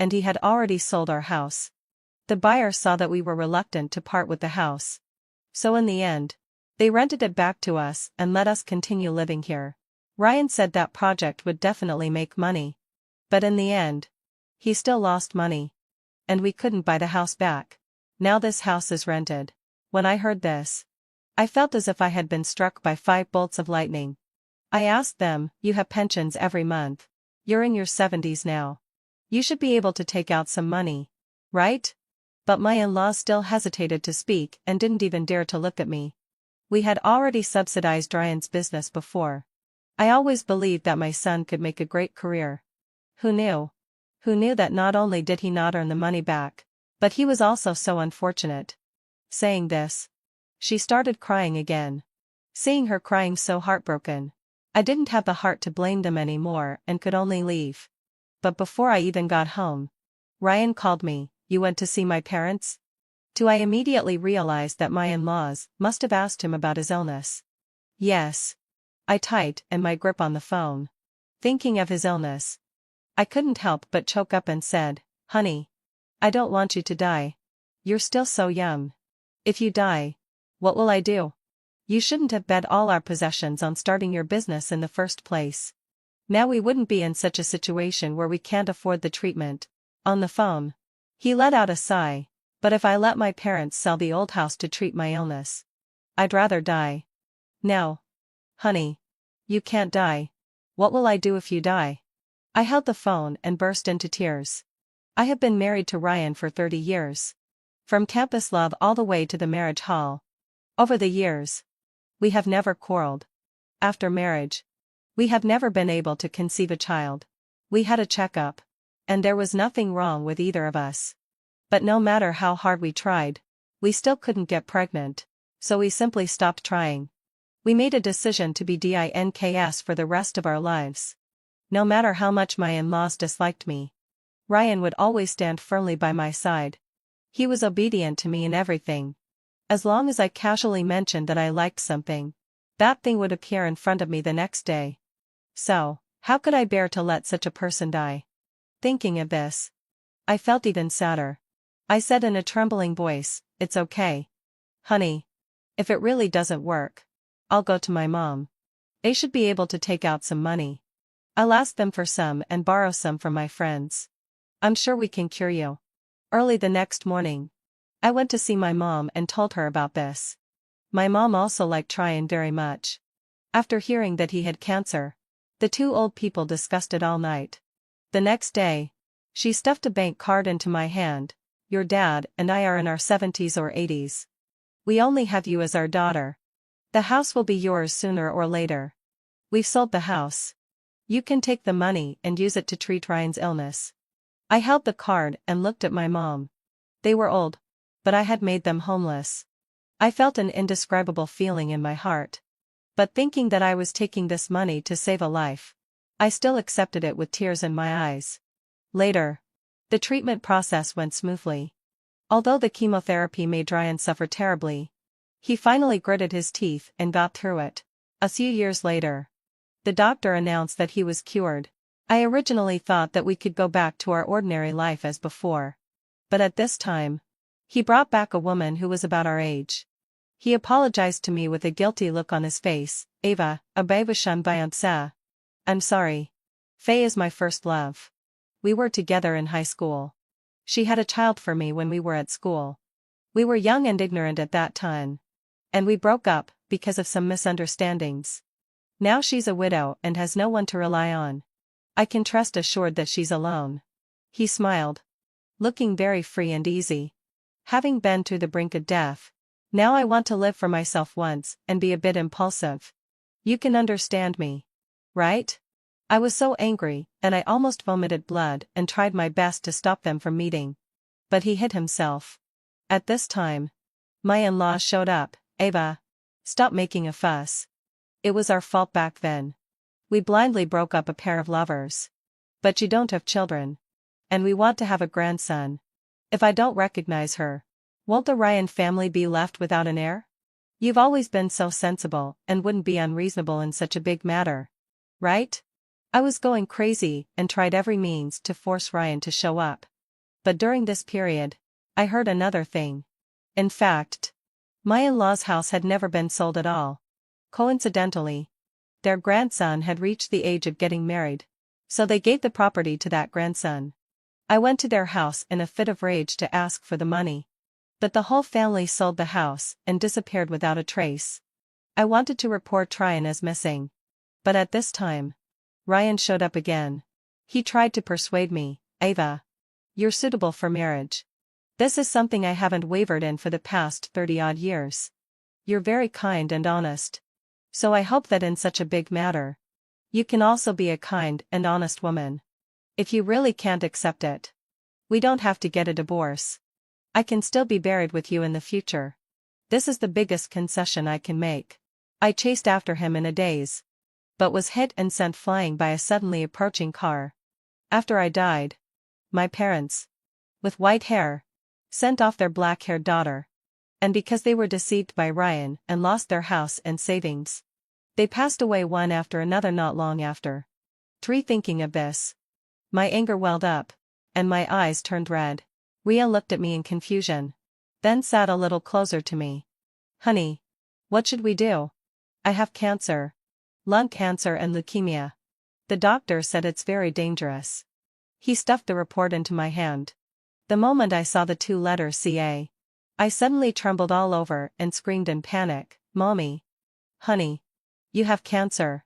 And he had already sold our house. The buyer saw that we were reluctant to part with the house. So in the end, they rented it back to us and let us continue living here. Ryan said that project would definitely make money. But in the end, he still lost money. And we couldn't buy the house back. Now this house is rented. When I heard this, I felt as if I had been struck by 5 bolts of lightning. I asked them, you have pensions every month. You're in your 70s now. You should be able to take out some money, right? But my in-laws still hesitated to speak and didn't even dare to look at me. We had already subsidized Ryan's business before. I always believed that my son could make a great career. Who knew? Who knew that not only did he not earn the money back, but he was also so unfortunate. Saying this, she started crying again. Seeing her crying so heartbroken, I didn't have the heart to blame them anymore and could only leave. But before I even got home, Ryan called me. You went to see my parents? I immediately realized that my in-laws must have asked him about his illness. Yes. I tightened my grip on the phone. Thinking of his illness, I couldn't help but choke up and said, honey, I don't want you to die. You're still so young. If you die, what will I do? You shouldn't have bet all our possessions on starting your business in the first place. Now we wouldn't be in such a situation where we can't afford the treatment. On the phone, he let out a sigh. But if I let my parents sell the old house to treat my illness, I'd rather die. No. Honey. You can't die. What will I do if you die? I held the phone and burst into tears. I have been married to Ryan for 30 years. From campus love all the way to the marriage hall. Over the years, we have never quarreled. After marriage, we have never been able to conceive a child. We had a checkup, and there was nothing wrong with either of us. But no matter how hard we tried, we still couldn't get pregnant, so we simply stopped trying. We made a decision to be dinks for the rest of our lives. No matter how much my in-laws disliked me, Ryan would always stand firmly by my side. He was obedient to me in everything. As long as I casually mentioned that I liked something, that thing would appear in front of me the next day. So, how could I bear to let such a person die? Thinking of this, I felt even sadder. I said in a trembling voice, it's okay. Honey. If it really doesn't work, I'll go to my mom. They should be able to take out some money. I'll ask them for some and borrow some from my friends. I'm sure we can cure you. Early the next morning, I went to see my mom and told her about this. My mom also liked Ryan very much. After hearing that he had cancer, the 2 old people discussed it all night. The next day, she stuffed a bank card into my hand. Your dad and I are in our 70s or 80s. We only have you as our daughter. The house will be yours sooner or later. We've sold the house. You can take the money and use it to treat Ryan's illness. I held the card and looked at my mom. They were old, but I had made them homeless. I felt an indescribable feeling in my heart. But thinking that I was taking this money to save a life, I still accepted it with tears in my eyes. Later, the treatment process went smoothly. Although the chemotherapy made Ryan suffer terribly, he finally gritted his teeth and got through it. A few years later, the doctor announced that he was cured. I originally thought that we could go back to our ordinary life as before. But at this time, he brought back a woman who was about our age. He apologized to me with a guilty look on his face. Eva, abevashun vyantsa. I'm sorry. Faye is my first love. We were together in high school. She had a child for me when we were at school. We were young and ignorant at that time. And we broke up because of some misunderstandings. Now she's a widow and has no one to rely on. I can rest assured that she's alone. He smiled, looking very free and easy. Having been through the brink of death, now I want to live for myself once and be a bit impulsive. You can understand me, right? I was so angry, and I almost vomited blood and tried my best to stop them from meeting. but he hid himself. At this time, my in-laws showed up. Ava, stop making a fuss. It was our fault back then. We blindly broke up a pair of lovers. But you don't have children. And we want to have a grandson. If I don't recognize her, won't the Ryan family be left without an heir? You've always been so sensible and wouldn't be unreasonable in such a big matter. Right? I was going crazy and tried every means to force Ryan to show up. But during this period, I heard another thing. In fact, my in-laws' house had never been sold at all. Coincidentally, their grandson had reached the age of getting married, so they gave the property to that grandson. I went to their house in a fit of rage to ask for the money. But the whole family sold the house and disappeared without a trace. I wanted to report Ryan as missing. But at this time, Ryan showed up again. He tried to persuade me, Ava, you're suitable for marriage. This is something I haven't wavered in for the past 30-odd years. You're very kind and honest. So I hope that in such a big matter, you can also be a kind and honest woman. If you really can't accept it, we don't have to get a divorce. I can still be buried with you in the future. This is the biggest concession I can make. I chased after him in a daze, but was hit and sent flying by a suddenly approaching car. After I died, my parents, with white hair, sent off their black-haired daughter. And because they were deceived by Ryan and lost their house and savings, they passed away one after another not long after. Thinking of this, my anger welled up, and my eyes turned red. Ria looked at me in confusion, then sat a little closer to me. Honey, what should we do? I have cancer. Lung cancer and leukemia. The doctor said it's very dangerous. He stuffed the report into my hand. The moment I saw the two letters CA, I suddenly trembled all over and screamed in panic, Mommy. Honey. You have cancer.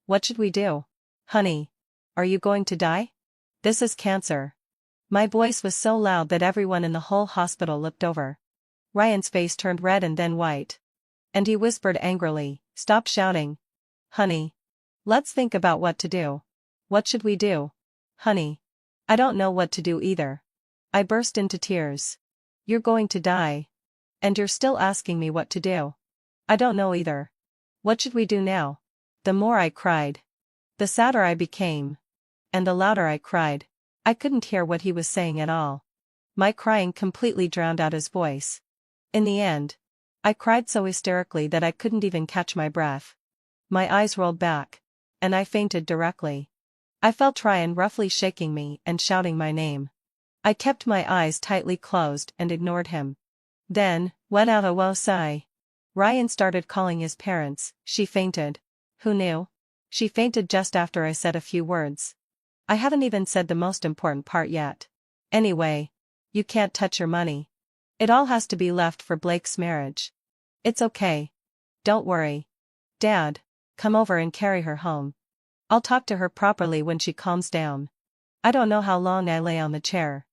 What should we do? Honey. Are you going to die? This is cancer. My voice was so loud that everyone in the whole hospital looked over. Ryan's face turned red and then white. And he whispered angrily, Stop shouting. Honey. Let's think about what to do. What should we do? Honey. I don't know what to do either. I burst into tears. You're going to die. And you're still asking me what to do. I don't know either. What should we do now? The more I cried, the sadder I became. And the louder I cried, I couldn't hear what he was saying at all. My crying completely drowned out his voice. In the end, I cried so hysterically that I couldn't even catch my breath. My eyes rolled back, and I fainted directly. I felt Ryan roughly shaking me and shouting my name. I kept my eyes tightly closed and ignored him. Then, when out a low sigh, Ryan started calling his parents. She fainted. Who knew? She fainted just after I said a few words. I haven't even said the most important part yet. Anyway, you can't touch your money. It all has to be left for Blake's marriage. It's okay. Don't worry. Dad, come over and carry her home. I'll talk to her properly when she calms down. I don't know how long I lay on the chair,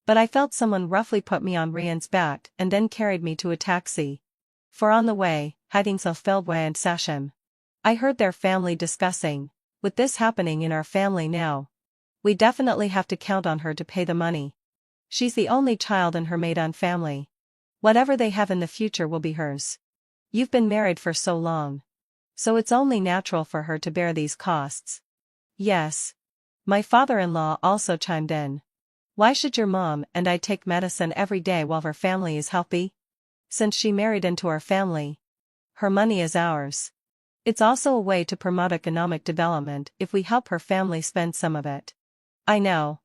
but I felt someone roughly put me on Ryan's back and then carried me to a taxi. For on the way, hiding so filled and Sachem. I heard their family discussing, with this happening in our family now, we definitely have to count on her to pay the money. She's the only child in her maiden family. Whatever they have in the future will be hers. You've been married for so long, so it's only natural for her to bear these costs. Yes. My father-in-law also chimed in. Why should your mom and I take medicine every day while her family is healthy? Since she married into our family, her money is ours. It's also a way to promote economic development if we help her family spend some of it. I know.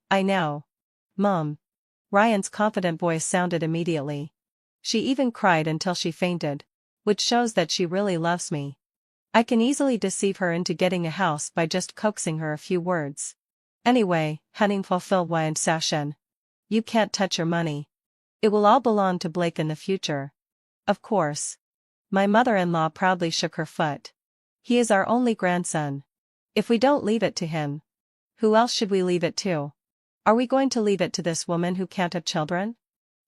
Mom. Ryan's confident voice sounded immediately. She even cried until she fainted, which shows that she really loves me. I can easily deceive her into getting a house by just coaxing her a few words. Anyway, Henning fulfilled and Sachin. You can't touch your money. It will all belong to Blake in the future. Of course. My mother-in-law proudly shook her foot. He is our only grandson. If we don't leave it to him, who else should we leave it to? Are we going to leave it to this woman who can't have children?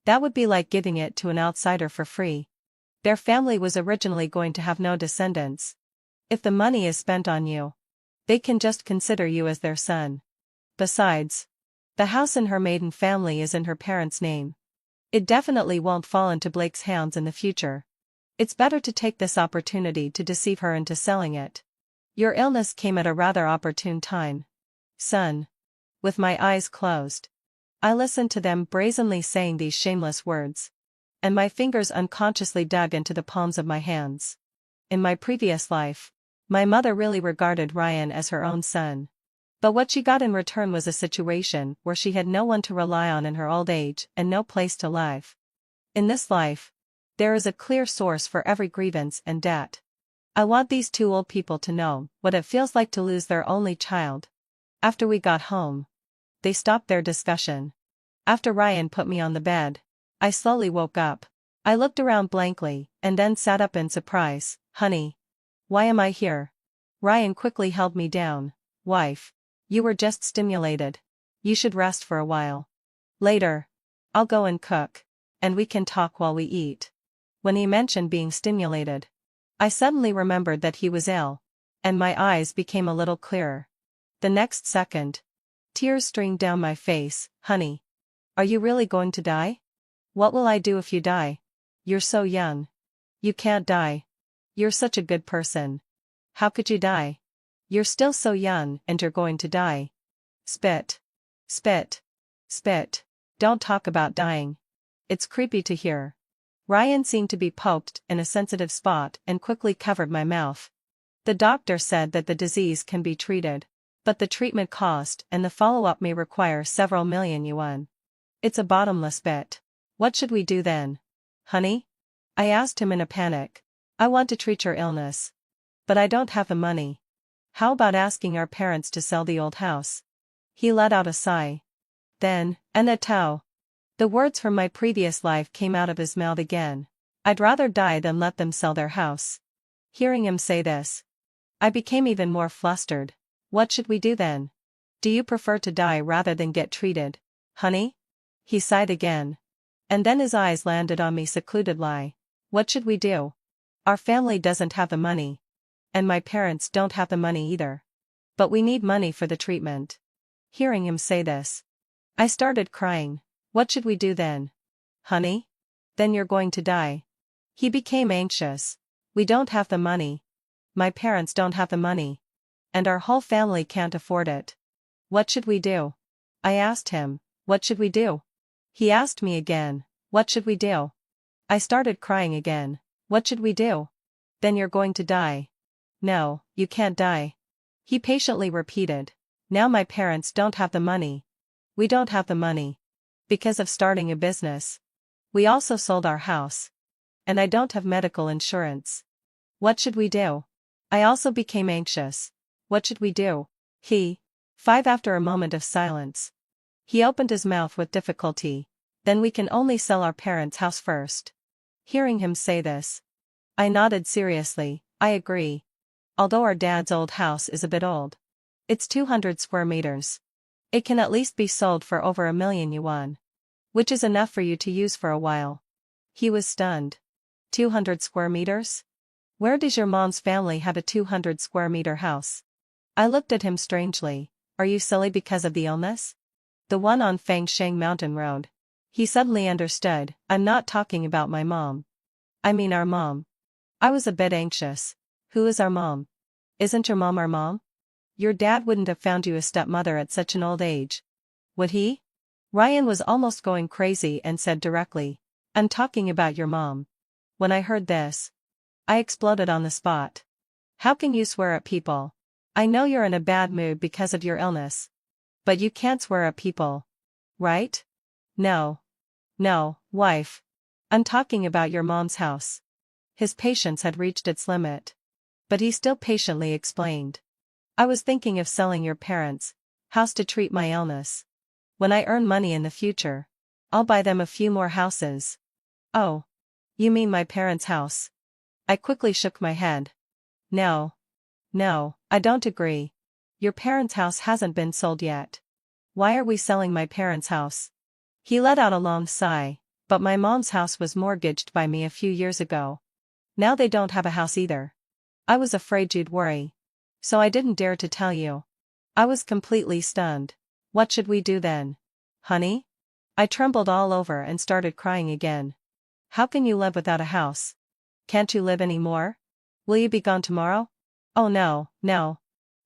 That would be like giving it to an outsider for free. Their family was originally going to have no descendants. If the money is spent on you, they can just consider you as their son. Besides, the house in her maiden family is in her parents' name. It definitely won't fall into Blake's hands in the future. It's better to take this opportunity to deceive her into selling it. Your illness came at a rather opportune time, son. With my eyes closed, I listened to them brazenly saying these shameless words, and my fingers unconsciously dug into the palms of my hands. In my previous life, my mother really regarded Ryan as her own son. But what she got in return was a situation where she had no one to rely on in her old age and no place to live. In this life, there is a clear source for every grievance and debt. I want these two old people to know what it feels like to lose their only child. After we got home, they stopped their discussion. After Ryan put me on the bed, I slowly woke up. I looked around blankly and then sat up in surprise. Honey, why am I here? Ryan quickly held me down. Wife, you were just stimulated. You should rest for a while. Later, I'll go and cook, and we can talk while we eat. When he mentioned being stimulated, I suddenly remembered that he was ill, and my eyes became a little clearer. The next second, tears streamed down my face. Honey, are you really going to die? What will I do if you die? You're so young. You can't die. You're such a good person. How could you die? You're still so young and you're going to die. Spit. Spit. Spit. Don't talk about dying. It's creepy to hear. Ryan seemed to be poked in a sensitive spot and quickly covered my mouth. The doctor said that the disease can be treated, but the treatment cost and the follow-up may require several million yuan. It's a bottomless pit. What should we do then? Honey? I asked him in a panic. I want to treat your illness, but I don't have the money. How about asking our parents to sell the old house? He let out a sigh. Then, Anatau. The words from my previous life came out of his mouth again. I'd rather die than let them sell their house. Hearing him say this, I became even more flustered. What should we do then? Do you prefer to die rather than get treated, honey? He sighed again. And then his eyes landed on me secludedly. What should we do? Our family doesn't have the money. And my parents don't have the money either. But we need money for the treatment. Hearing him say this, I started crying. What should we do then? Honey? Then you're going to die. He became anxious. We don't have the money. My parents don't have the money. And our whole family can't afford it. What should we do? I asked him, what should we do? He asked me again, what should we do? I started crying again. What should we do? Then you're going to die. No, you can't die. He patiently repeated. Now my parents don't have the money. We don't have the money. Because of starting a business. We also sold our house. And I don't have medical insurance. What should we do? I also became anxious. What should we do? After a moment of silence. He opened his mouth with difficulty. Then we can only sell our parents' house first. Hearing him say this, I nodded seriously. I agree. Although our dad's old house is a bit old. It's 200 square meters. It can at least be sold for over 1 million yuan. Which is enough for you to use for a while. He was stunned. 200 square meters? Where does your mom's family have a 200 square meter house? I looked at him strangely. Are you silly because of the illness? The one on Fangsheng Mountain Road. He suddenly understood. I'm not talking about my mom. I mean our mom. I was a bit anxious. Who is our mom? Isn't your mom our mom? Your dad wouldn't have found you a stepmother at such an old age. Would he? Ryan was almost going crazy and said directly, I'm talking about your mom. When I heard this, I exploded on the spot. How can you swear at people? I know you're in a bad mood because of your illness. But you can't swear at people. Right? No. No, wife. I'm talking about your mom's house. His patience had reached its limit. But he still patiently explained. I was thinking of selling your parents' house to treat my illness. When I earn money in the future, I'll buy them a few more houses. Oh. You mean my parents' house? I quickly shook my head. No. No, I don't agree. Your parents' house hasn't been sold yet. Why are we selling my parents' house? He let out a long sigh. But my mom's house was mortgaged by me a few years ago. Now they don't have a house either. I was afraid you'd worry. So I didn't dare to tell you. I was completely stunned. What should we do then? Honey? I trembled all over and started crying again. How can you live without a house? Can't you live any more? Will you be gone tomorrow? Oh no, no.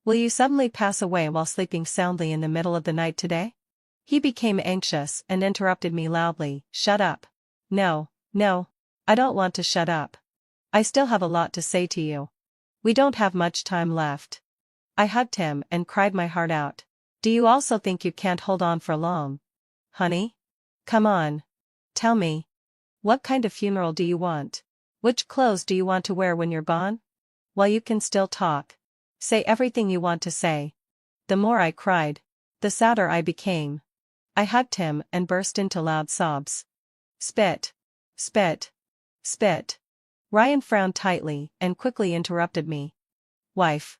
Will you suddenly pass away while sleeping soundly in the middle of the night today? He became anxious and interrupted me loudly. Shut up. No, no. I don't want to shut up. I still have a lot to say to you. We don't have much time left. I hugged him and cried my heart out. Do you also think you can't hold on for long? Honey? Come on. Tell me. What kind of funeral do you want? Which clothes do you want to wear when you're gone? While you can still talk. Say everything you want to say. The more I cried, the sadder I became. I hugged him and burst into loud sobs. Spit. Spit. Spit. Ryan frowned tightly and quickly interrupted me. Wife.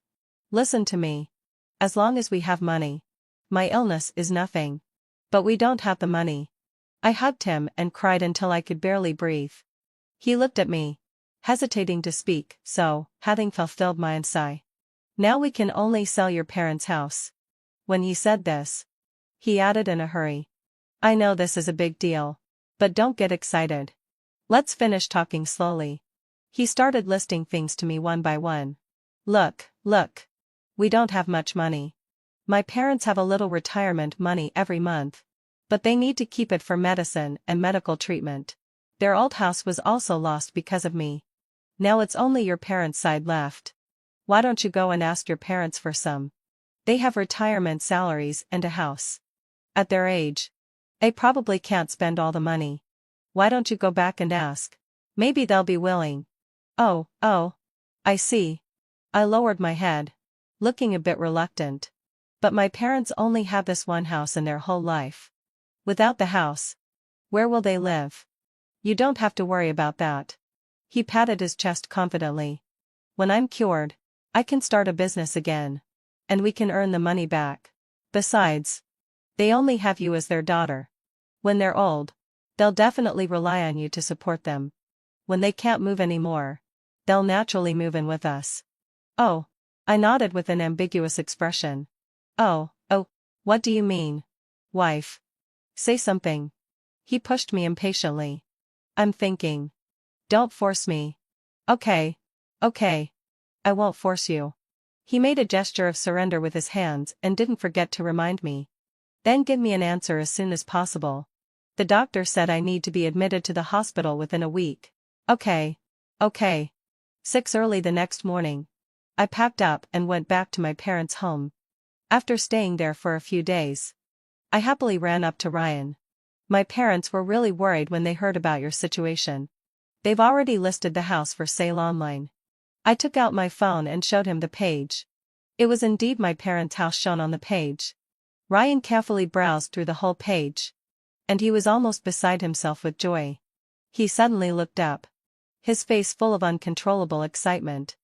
Listen to me. As long as we have money. My illness is nothing. But we don't have the money. I hugged him and cried until I could barely breathe. He looked at me, hesitating to speak, so, having fulfilled my sigh. Now we can only sell your parents' house. When he said this, he added in a hurry. I know this is a big deal. But don't get excited. Let's finish talking slowly. He started listing things to me one by one. Look, look. We don't have much money. My parents have a little retirement money every month. But they need to keep it for medicine and medical treatment. Their old house was also lost because of me. Now it's only your parents' side left. Why don't you go and ask your parents for some? They have retirement salaries and a house. At their age, they probably can't spend all the money. Why don't you go back and ask? Maybe they'll be willing. Oh, I see. I lowered my head, looking a bit reluctant. But my parents only have this one house in their whole life. Without the house, where will they live? You don't have to worry about that. He patted his chest confidently. When I'm cured, I can start a business again. And we can earn the money back. Besides, they only have you as their daughter. When they're old, they'll definitely rely on you to support them. When they can't move anymore, they'll naturally move in with us. Oh, I nodded with an ambiguous expression. Oh, what do you mean? Wife. Say something. He pushed me impatiently. I'm thinking. Don't force me. Okay. I won't force you. He made a gesture of surrender with his hands and didn't forget to remind me. Then give me an answer as soon as possible. The doctor said I need to be admitted to the hospital within a week. Okay. 6 early the next morning. I packed up and went back to my parents' home. After staying there for a few days, I happily ran up to Ryan. My parents were really worried when they heard about your situation. They've already listed the house for sale online. I took out my phone and showed him the page. It was indeed my parents' house shown on the page. Ryan carefully browsed through the whole page. And he was almost beside himself with joy. He suddenly looked up, his face full of uncontrollable excitement.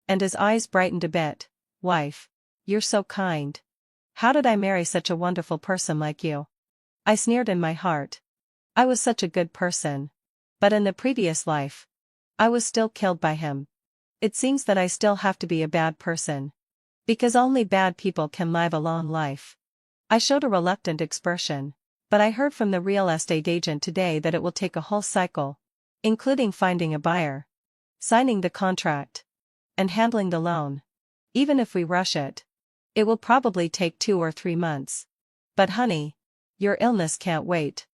And his eyes brightened a bit. Wife, you're so kind. How did I marry such a wonderful person like you? I sneered in my heart. I was such a good person. But in the previous life, I was still killed by him. It seems that I still have to be a bad person. Because only bad people can live a long life. I showed a reluctant expression, but I heard from the real estate agent today that it will take a whole cycle, including finding a buyer, signing the contract, and handling the loan. Even if we rush it, it will probably take 2 or 3 months. But honey, your illness can't wait.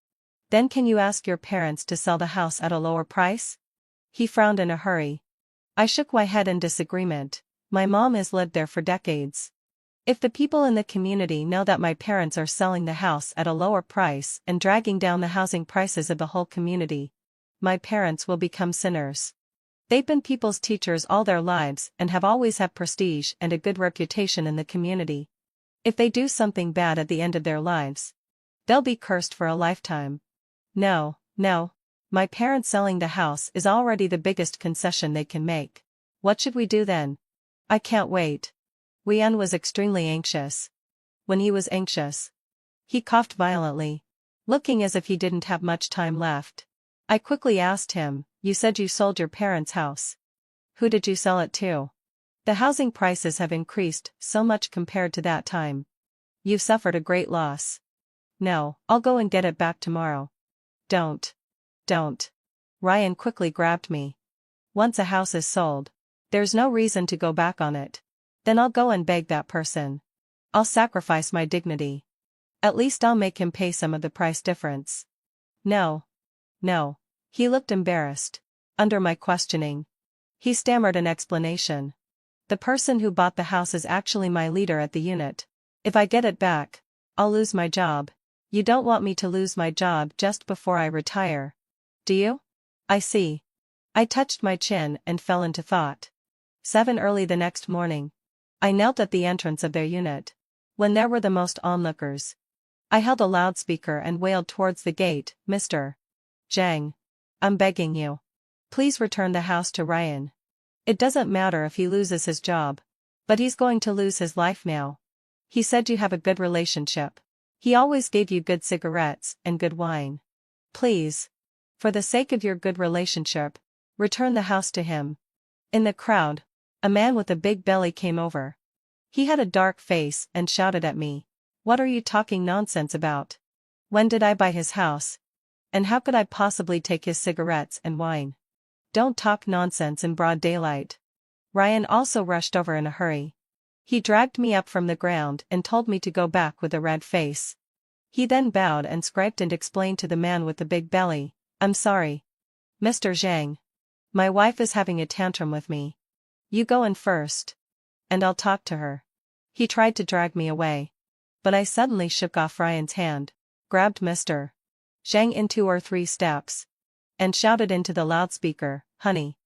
Then can you ask your parents to sell the house at a lower price? He frowned in a hurry. I shook my head in disagreement. My mom has lived there for decades. If the people in the community know that my parents are selling the house at a lower price and dragging down the housing prices of the whole community, my parents will become sinners. They've been people's teachers all their lives and have always had prestige and a good reputation in the community. If they do something bad at the end of their lives, they'll be cursed for a lifetime. No. My parents selling the house is already the biggest concession they can make. What should we do then? I can't wait. Wian was extremely anxious. When he was anxious, he coughed violently, looking as if he didn't have much time left. I quickly asked him, you said you sold your parents' house. Who did you sell it to? The housing prices have increased so much compared to that time. You've suffered a great loss. No, I'll go and get it back tomorrow. Don't. Don't. Ryan quickly grabbed me. Once a house is sold, there's no reason to go back on it. Then I'll go and beg that person. I'll sacrifice my dignity. At least I'll make him pay some of the price difference. No. No. He looked embarrassed. Under my questioning, he stammered an explanation. The person who bought the house is actually my leader at the unit. If I get it back, I'll lose my job. You don't want me to lose my job just before I retire, do you? I see. I touched my chin and fell into thought. 7 early the next morning. I knelt at the entrance of their unit. When there were the most onlookers, I held a loudspeaker and wailed towards the gate, Mr. Zhang. I'm begging you. Please return the house to Ryan. It doesn't matter if he loses his job. But he's going to lose his life now. He said you have a good relationship. He always gave you good cigarettes and good wine. Please. For the sake of your good relationship, return the house to him. In the crowd, a man with a big belly came over. He had a dark face and shouted at me. What are you talking nonsense about? When did I buy his house? And how could I possibly take his cigarettes and wine? Don't talk nonsense in broad daylight. Ryan also rushed over in a hurry. He dragged me up from the ground and told me to go back with a red face. He then bowed and scraped and explained to the man with the big belly, I'm sorry. Mr. Zhang. My wife is having a tantrum with me. You go in first. And I'll talk to her. He tried to drag me away. But I suddenly shook off Ryan's hand, grabbed Mr. Zhang in 2 or 3 steps, and shouted into the loudspeaker, honey.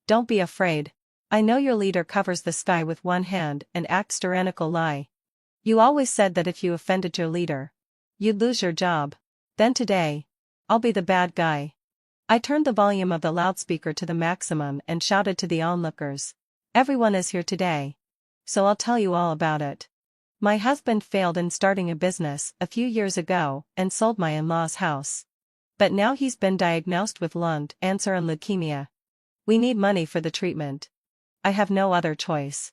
Don't be afraid. I know your leader covers the sky with one hand and acts tyrannical lie. You always said that if you offended your leader, you'd lose your job. Then today, I'll be the bad guy. I turned the volume of the loudspeaker to the maximum and shouted to the onlookers. Everyone is here today. So I'll tell you all about it. My husband failed in starting a business a few years ago and sold my in-laws' house. But now he's been diagnosed with lung cancer and leukemia. We need money for the treatment. I have no other choice.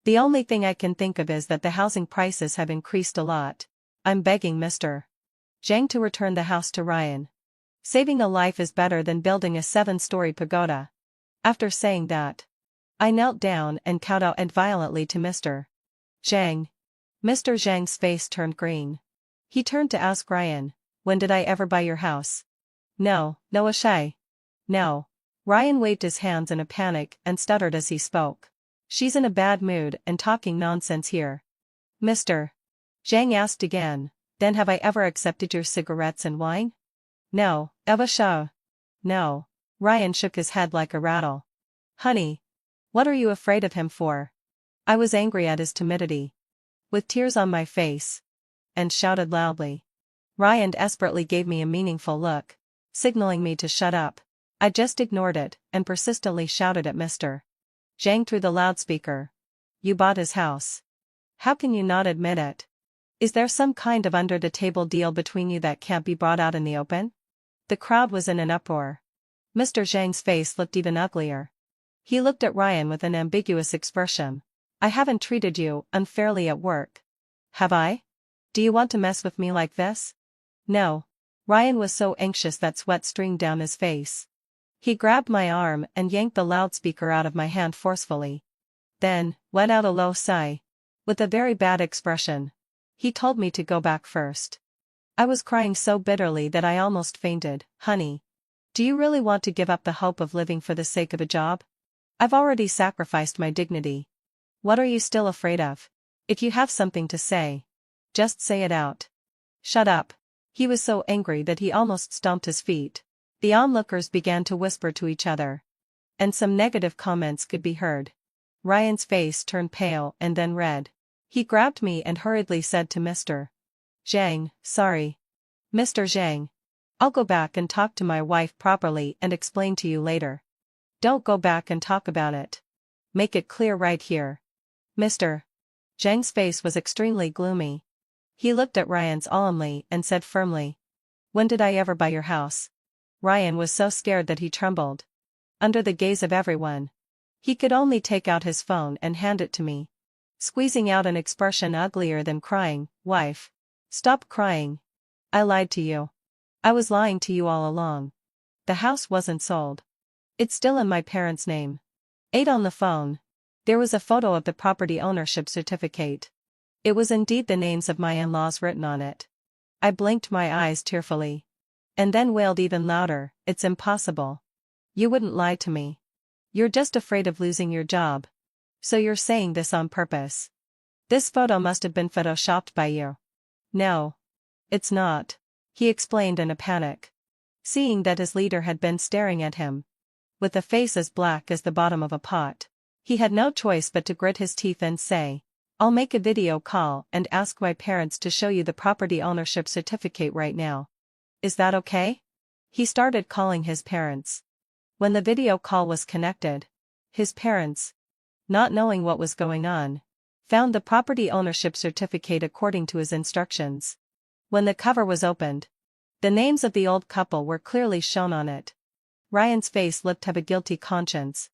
The only thing I can think of is that the housing prices have increased a lot. I'm begging Mr. Zhang to return the house to Ryan. Saving a life is better than building a 7-story pagoda. After saying that, I knelt down and kowtowed violently to Mr. Zhang. Mr. Zhang's face turned green. He turned to ask Ryan, when did I ever buy your house? No, Ashai. No. Ryan waved his hands in a panic and stuttered as he spoke. She's in a bad mood and talking nonsense here. Mr. Zhang asked again, then have I ever accepted your cigarettes and wine? No, Shah. No. Ryan shook his head like a rattle. Honey. What are you afraid of him for? I was angry at his timidity. With tears on my face. And shouted loudly. Ryan desperately gave me a meaningful look, signaling me to shut up. I just ignored it and persistently shouted at Mr. Zhang through the loudspeaker. You bought his house. How can you not admit it? Is there some kind of under-the-table deal between you that can't be brought out in the open? The crowd was in an uproar. Mr. Zhang's face looked even uglier. He looked at Ryan with an ambiguous expression. I haven't treated you unfairly at work. Have I? Do you want to mess with me like this? No. Ryan was so anxious that sweat streamed down his face. He grabbed my arm and yanked the loudspeaker out of my hand forcefully. Then, let out a low sigh. With a very bad expression. He told me to go back first. I was crying so bitterly that I almost fainted. Honey. Do you really want to give up the hope of living for the sake of a job? I've already sacrificed my dignity. What are you still afraid of? If you have something to say, just say it out. Shut up. He was so angry that he almost stomped his feet. The onlookers began to whisper to each other. And some negative comments could be heard. Ryan's face turned pale and then red. He grabbed me and hurriedly said to Mr. Zhang, sorry. Mr. Zhang. I'll go back and talk to my wife properly and explain to you later. Don't go back and talk about it. Make it clear right here. Mr. Zhang's face was extremely gloomy. He looked at Ryan solemnly and said firmly. When did I ever buy your house? Ryan was so scared that he trembled. Under the gaze of everyone, he could only take out his phone and hand it to me. Squeezing out an expression uglier than crying, wife. Stop crying. I lied to you. I was lying to you all along. The house wasn't sold. It's still in my parents' name. 8 On the phone. There was a photo of the property ownership certificate. It was indeed the names of my in-laws written on it. I blinked my eyes tearfully. And then wailed even louder, "It's impossible. You wouldn't lie to me. You're just afraid of losing your job. So you're saying this on purpose. This photo must have been photoshopped by you." "No. It's not," he explained in a panic. Seeing that his leader had been staring at him with a face as black as the bottom of a pot, he had no choice but to grit his teeth and say, "I'll make a video call and ask my parents to show you the property ownership certificate right now. Is that okay?" He started calling his parents. When the video call was connected, his parents, not knowing what was going on, found the property ownership certificate according to his instructions. When the cover was opened, the names of the old couple were clearly shown on it. Ryan's face lit up a guilty conscience.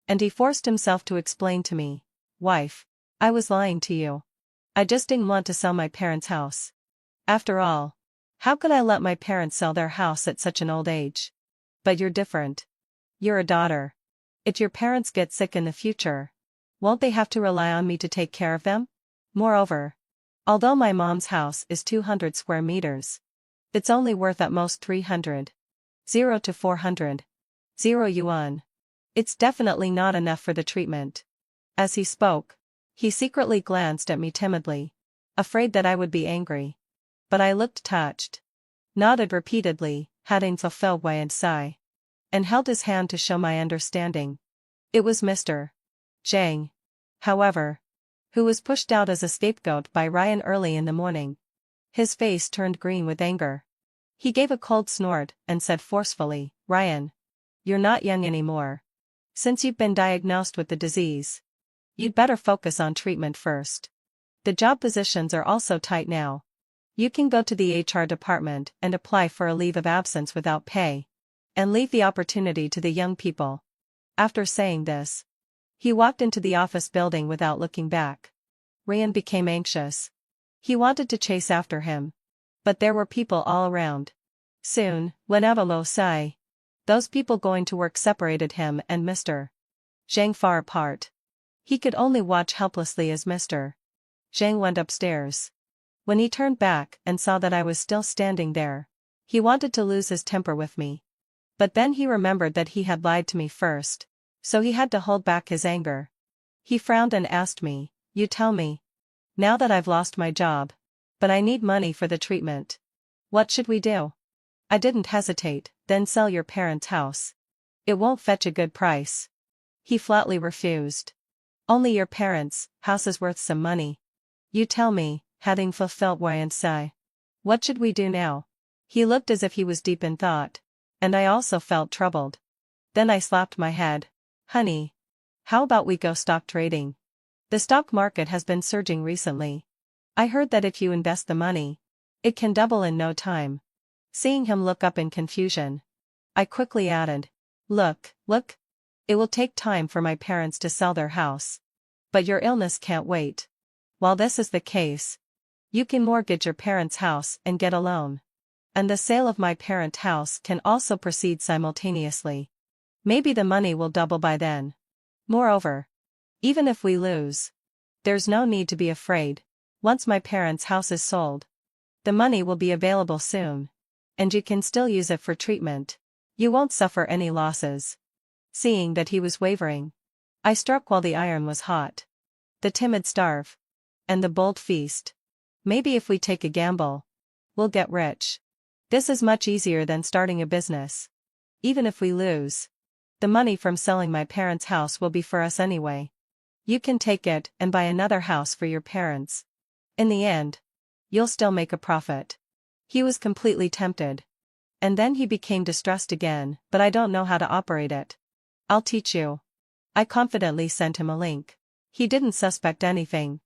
And he forced himself to explain to me, "Wife, I was lying to you. I just didn't want to sell my parents' house. After all, how could I let my parents sell their house at such an old age? But you're different. You're a daughter. If your parents get sick in the future, won't they have to rely on me to take care of them? Moreover, although my mom's house is 200 square meters, it's only worth at most 300. 0 to 400. 0 yuan. It's definitely not enough for the treatment." As he spoke, he secretly glanced at me timidly, afraid that I would be angry. But I looked touched, nodded repeatedly, "Hadn't fulfilled why and sigh," and held his hand to show my understanding. It was Mr. Zhang, however, who was pushed out as a scapegoat by Ryan early in the morning. His face turned green with anger. He gave a cold snort and said forcefully, "Ryan, you're not young anymore. Since you've been diagnosed with the disease, you'd better focus on treatment first. The job positions are also tight now. You can go to the HR department and apply for a leave of absence without pay, and leave the opportunity to the young people." After saying this, he walked into the office building without looking back. Ryan became anxious. He wanted to chase after him, but there were people all around. Soon, when Avalo Sai, those people going to work separated him and Mr. Zhang far apart. He could only watch helplessly as Mr. Zhang went upstairs. When he turned back and saw that I was still standing there, he wanted to lose his temper with me. But then he remembered that he had lied to me first, so he had to hold back his anger. He frowned and asked me, "You tell me, now that I've lost my job, but I need money for the treatment. What should we do?" I didn't hesitate. "Then sell your parents' house. It won't fetch a good price." He flatly refused. "Only your parents' house is worth some money. You tell me," having fulfilled why and sigh. "What should we do now?" He looked as if he was deep in thought, and I also felt troubled. Then I slapped my head. "Honey, how about we go stock trading? The stock market has been surging recently. I heard that if you invest the money, it can double in no time." Seeing him look up in confusion, I quickly added, Look, it will take time for my parents to sell their house. But your illness can't wait. While this is the case, you can mortgage your parents' house and get a loan. And the sale of my parent house can also proceed simultaneously. Maybe the money will double by then. Moreover, even if we lose, there's no need to be afraid. Once my parents' house is sold, the money will be available soon, and you can still use it for treatment. You won't suffer any losses." Seeing that he was wavering, I struck while the iron was hot. The timid starve, and the bold feast. Maybe if we take a gamble, we'll get rich. This is much easier than starting a business. Even if we lose, the money from selling my parents' house will be for us anyway. You can take it and buy another house for your parents. In the end, you'll still make a profit." He was completely tempted. And then he became distressed again, "But I don't know how to operate it." "I'll teach you." I confidently sent him a link. He didn't suspect anything.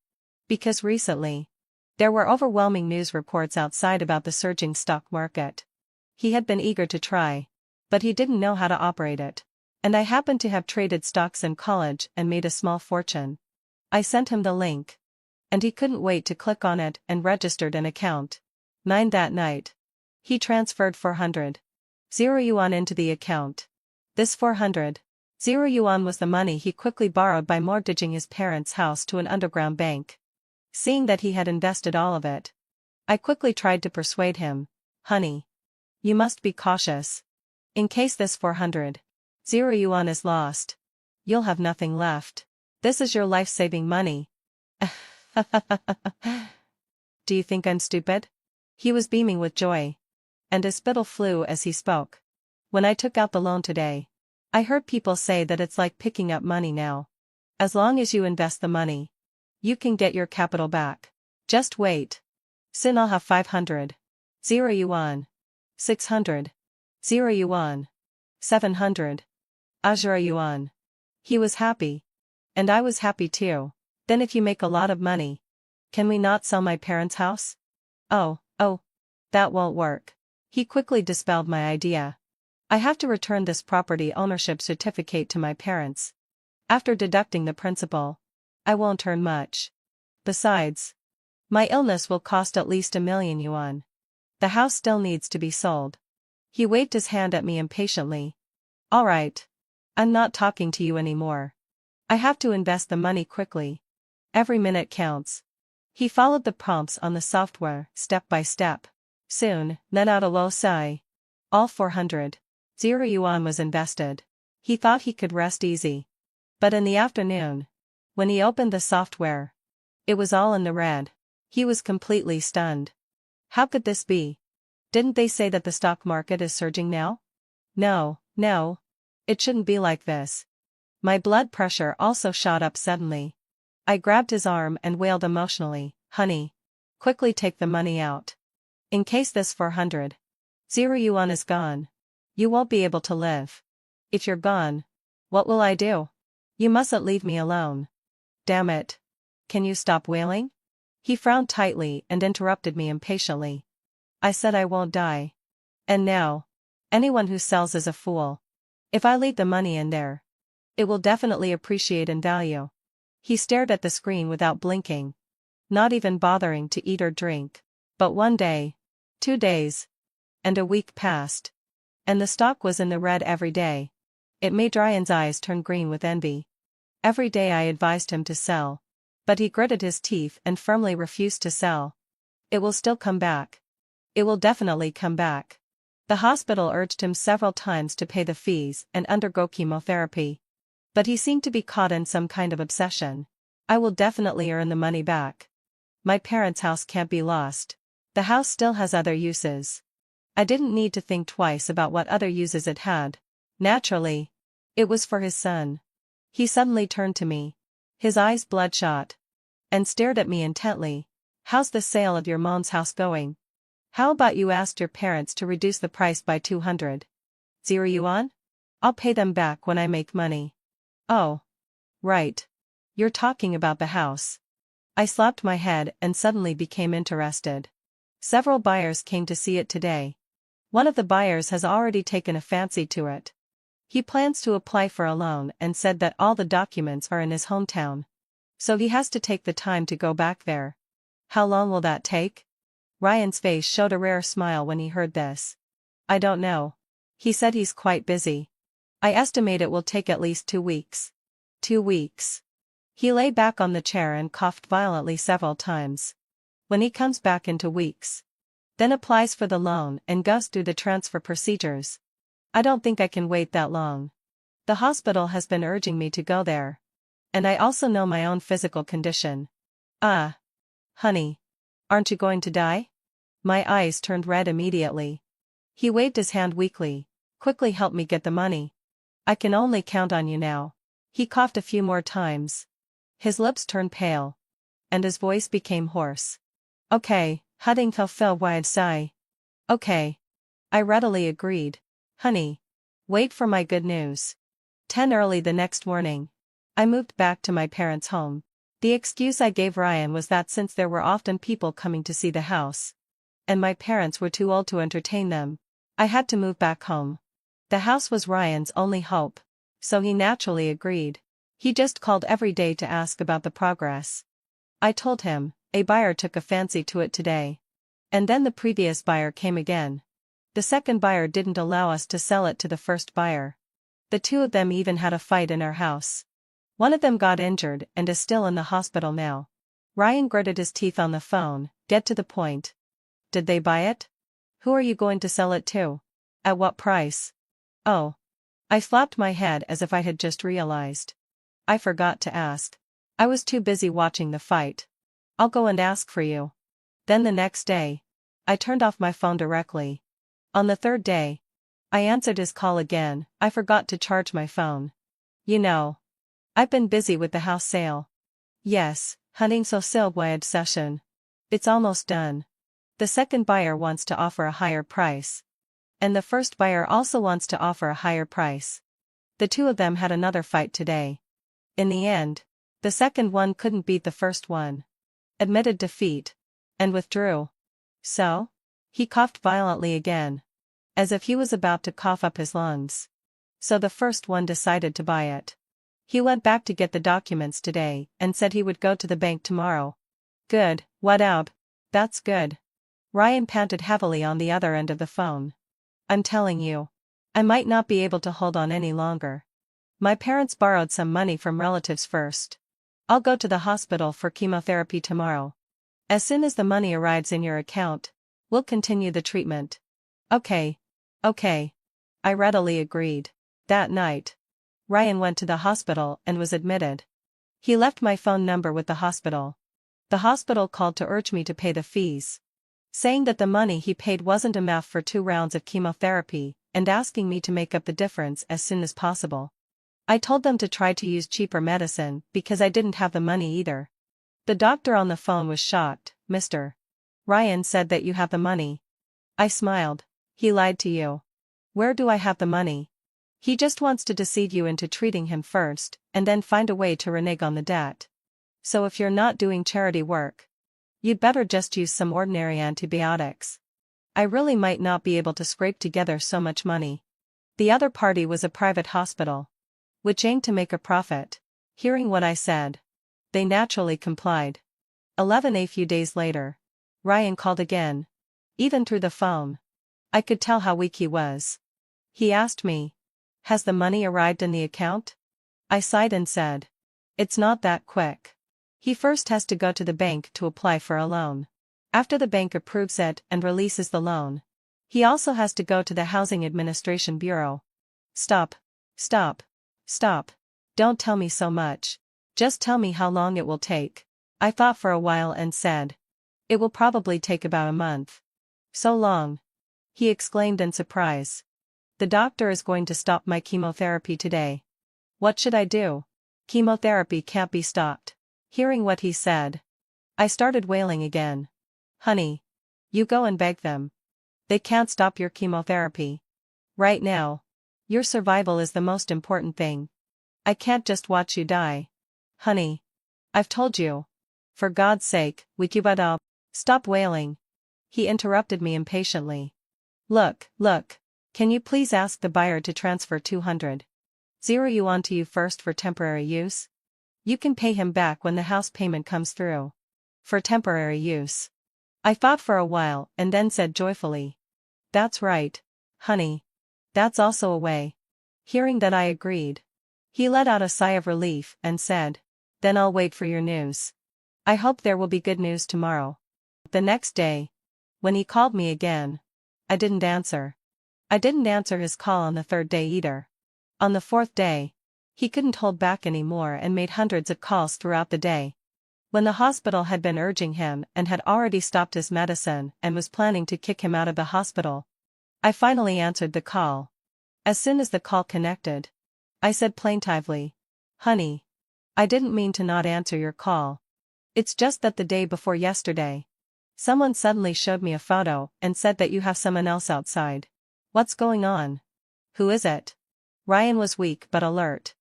Because recently, there were overwhelming news reports outside about the surging stock market. He had been eager to try, but he didn't know how to operate it. And I happened to have traded stocks in college and made a small fortune. I sent him the link, and he couldn't wait to click on it and registered an account. 9 That night, He transferred 400 yuan into the account. This 400 yuan was the money he quickly borrowed by mortgaging his parents' house to an underground bank. Seeing that he had invested all of it, I quickly tried to persuade him. Honey, you must be cautious. In case this 400 yuan is lost, you'll have nothing left. This is your life-saving money. Do you think I'm stupid? He was beaming with joy, and his spittle flew as he spoke. When I took out the loan today, I heard people say that it's like picking up money now. As long as you invest the money, you can get your capital back. Just wait. Soon I'll have 500 yuan, 600 yuan, 700 yuan. He was happy. And I was happy too. Then if you make a lot of money, can we not sell my parents' house? Oh, that won't work. He quickly dispelled my idea. I have to return this property ownership certificate to my parents. After deducting the principal, I won't earn much. Besides, my illness will cost at least 1,000,000 yuan. The house still needs to be sold. He waved his hand at me impatiently. All right. I'm not talking to you anymore. I have to invest the money quickly. Every minute counts. He followed the prompts on the software, step by step. Soon, let out a low sigh. All 400 yuan was invested. He thought he could rest easy. But in the afternoon, when he opened the software, it was all in the red. He was completely stunned. How could this be? Didn't they say that the stock market is surging now? No. It shouldn't be like this. My blood pressure also shot up suddenly. I grabbed his arm and wailed emotionally, Honey, quickly take the money out. In case this 400 yuan is gone, you won't be able to live. If you're gone, what will I do? You mustn't leave me alone. Damn it. Can you stop wailing? He frowned tightly and interrupted me impatiently. I said I won't die. And now, anyone who sells is a fool. If I leave the money in there, it will definitely appreciate in value. He stared at the screen without blinking, not even bothering to eat or drink. But 1 day, 2 days, and a week passed, and the stock was in the red every day. It made Ryan's eyes turn green with envy. Every day I advised him to sell, but he gritted his teeth and firmly refused to sell. It will still come back. It will definitely come back. The hospital urged him several times to pay the fees and undergo chemotherapy. But he seemed to be caught in some kind of obsession. I will definitely earn the money back. My parents' house can't be lost. The house still has other uses. I didn't need to think twice about what other uses it had. Naturally, it was for his son. He suddenly turned to me, his eyes bloodshot, and stared at me intently. How's the sale of your mom's house going? How about you asked your parents to reduce the price by 200 yuan? I'll pay them back when I make money. Oh. Right. You're talking about the house. I slapped my head and suddenly became interested. Several buyers came to see it today. One of the buyers has already taken a fancy to it. He plans to apply for a loan and said that all the documents are in his hometown. So he has to take the time to go back there. How long will that take? Ryan's face showed a rare smile when he heard this. I don't know. He said he's quite busy. I estimate it will take at least 2 weeks. 2 weeks. He lay back on the chair and coughed violently several times. When he comes back in 2 weeks, then applies for the loan and goes through the transfer procedures. I don't think I can wait that long. The hospital has been urging me to go there. And I also know my own physical condition. Honey. Aren't you going to die? My eyes turned red immediately. He waved his hand weakly. Quickly help me get the money. I can only count on you now. He coughed a few more times. His lips turned pale. And his voice became hoarse. Okay, Hudding fell wide sigh. Okay. I readily agreed. Honey. Wait for my good news. 10 early the next morning. I moved back to my parents' home. The excuse I gave Ryan was that since there were often people coming to see the house, and my parents were too old to entertain them, I had to move back home. The house was Ryan's only hope, so he naturally agreed. He just called every day to ask about the progress. I told him, a buyer took a fancy to it today. And then the previous buyer came again. The second buyer didn't allow us to sell it to the first buyer. The two of them even had a fight in our house. One of them got injured and is still in the hospital now. Ryan gritted his teeth on the phone. Get to the point. Did they buy it? Who are you going to sell it to? At what price? Oh. I slapped my head as if I had just realized. I forgot to ask. I was too busy watching the fight. I'll go and ask for you. Then the next day, I turned off my phone directly. On the third day, I answered his call again. I forgot to charge my phone. You know, I've been busy with the house sale. Yes, hunting so silhouette session. It's almost done. The second buyer wants to offer a higher price. And the first buyer also wants to offer a higher price. The two of them had another fight today. In the end, the second one couldn't beat the first one. Admitted defeat. And withdrew. So? He coughed violently again. As if he was about to cough up his lungs. So the first one decided to buy it. He went back to get the documents today and said he would go to the bank tomorrow. Good, what up? That's good. Ryan panted heavily on the other end of the phone. I'm telling you. I might not be able to hold on any longer. My parents borrowed some money from relatives first. I'll go to the hospital for chemotherapy tomorrow. As soon as the money arrives in your account, we'll continue the treatment. Okay. Okay. I readily agreed. That night, Ryan went to the hospital and was admitted. He left my phone number with the hospital. The hospital called to urge me to pay the fees, saying that the money he paid wasn't enough for 2 rounds of chemotherapy, and asking me to make up the difference as soon as possible. I told them to try to use cheaper medicine because I didn't have the money either. The doctor on the phone was shocked. Mr. Ryan said that you have the money. I smiled. He lied to you. Where do I have the money? He just wants to deceive you into treating him first, and then find a way to renege on the debt. So if you're not doing charity work, you'd better just use some ordinary antibiotics. I really might not be able to scrape together so much money. The other party was a private hospital, which aimed to make a profit. Hearing what I said, they naturally complied. A few days later, Ryan called again. Even through the phone, I could tell how weak he was. He asked me, "Has the money arrived in the account?" I sighed and said, "It's not that quick. He first has to go to the bank to apply for a loan. After the bank approves it and releases the loan, he also has to go to the Housing Administration Bureau." Stop. Stop. Stop. Don't tell me so much. Just tell me how long it will take. I thought for a while and said, "It will probably take about a month." So long? He exclaimed in surprise. The doctor is going to stop my chemotherapy today. What should I do? Chemotherapy can't be stopped. Hearing what he said, I started wailing again. Honey, you go and beg them. They can't stop your chemotherapy. Right now, your survival is the most important thing. I can't just watch you die. Honey, I've told you. For God's sake, will you but up? Stop wailing. He interrupted me impatiently. Look, can you please ask the buyer to transfer 200 you onto you first for temporary use? You can pay him back when the house payment comes through. For temporary use. I thought for a while and then said joyfully, "That's right, honey. That's also a way." Hearing that I agreed, he let out a sigh of relief and said, "Then I'll wait for your news. I hope there will be good news tomorrow." The next day, when he called me again, I didn't answer. I didn't answer his call on the third day either. On the fourth day, he couldn't hold back anymore and made hundreds of calls throughout the day. When the hospital had been urging him and had already stopped his medicine and was planning to kick him out of the hospital, I finally answered the call. As soon as the call connected, I said plaintively, "Honey, I didn't mean to not answer your call. It's just that the day before yesterday, someone suddenly showed me a photo and said that you have someone else outside. What's going on? Who is it?" Ryan was weak but alert.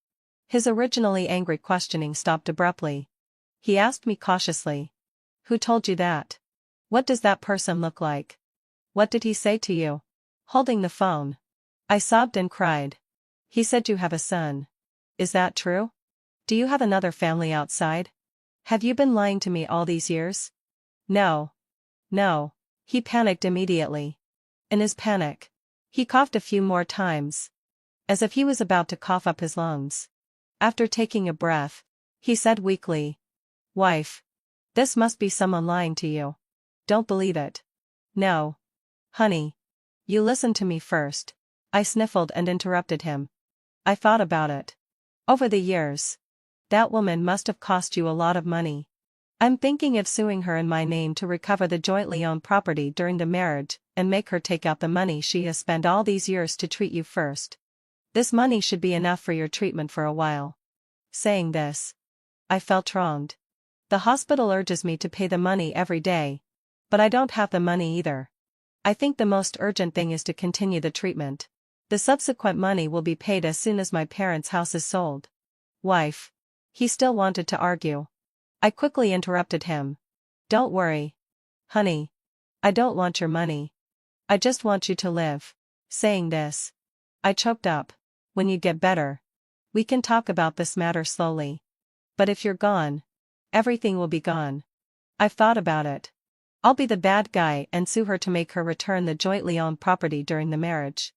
His originally angry questioning stopped abruptly. He asked me cautiously, "Who told you that? What does that person look like? What did he say to you?" Holding the phone, I sobbed and cried. "He said you have a son. Is that true? Do you have another family outside? Have you been lying to me all these years?" No. No. He panicked immediately. In his panic, he coughed a few more times, as if he was about to cough up his lungs. After taking a breath, he said weakly, "Wife, this must be someone lying to you. Don't believe it." "No. Honey. You listen to me first." I sniffled and interrupted him. "I thought about it. Over the years, that woman must have cost you a lot of money. I'm thinking of suing her in my name to recover the jointly owned property during the marriage and make her take out the money she has spent all these years to treat you first. This money should be enough for your treatment for a while." Saying this, I felt wronged. The hospital urges me to pay the money every day, but I don't have the money either. I think the most urgent thing is to continue the treatment. The subsequent money will be paid as soon as my parents' house is sold. "Wife." He still wanted to argue. I quickly interrupted him. "Don't worry. Honey. I don't want your money. I just want you to live." Saying this, I choked up. "When you get better, we can talk about this matter slowly. But if you're gone, everything will be gone. I've thought about it. I'll be the bad guy and sue her to make her return the jointly owned property during the marriage.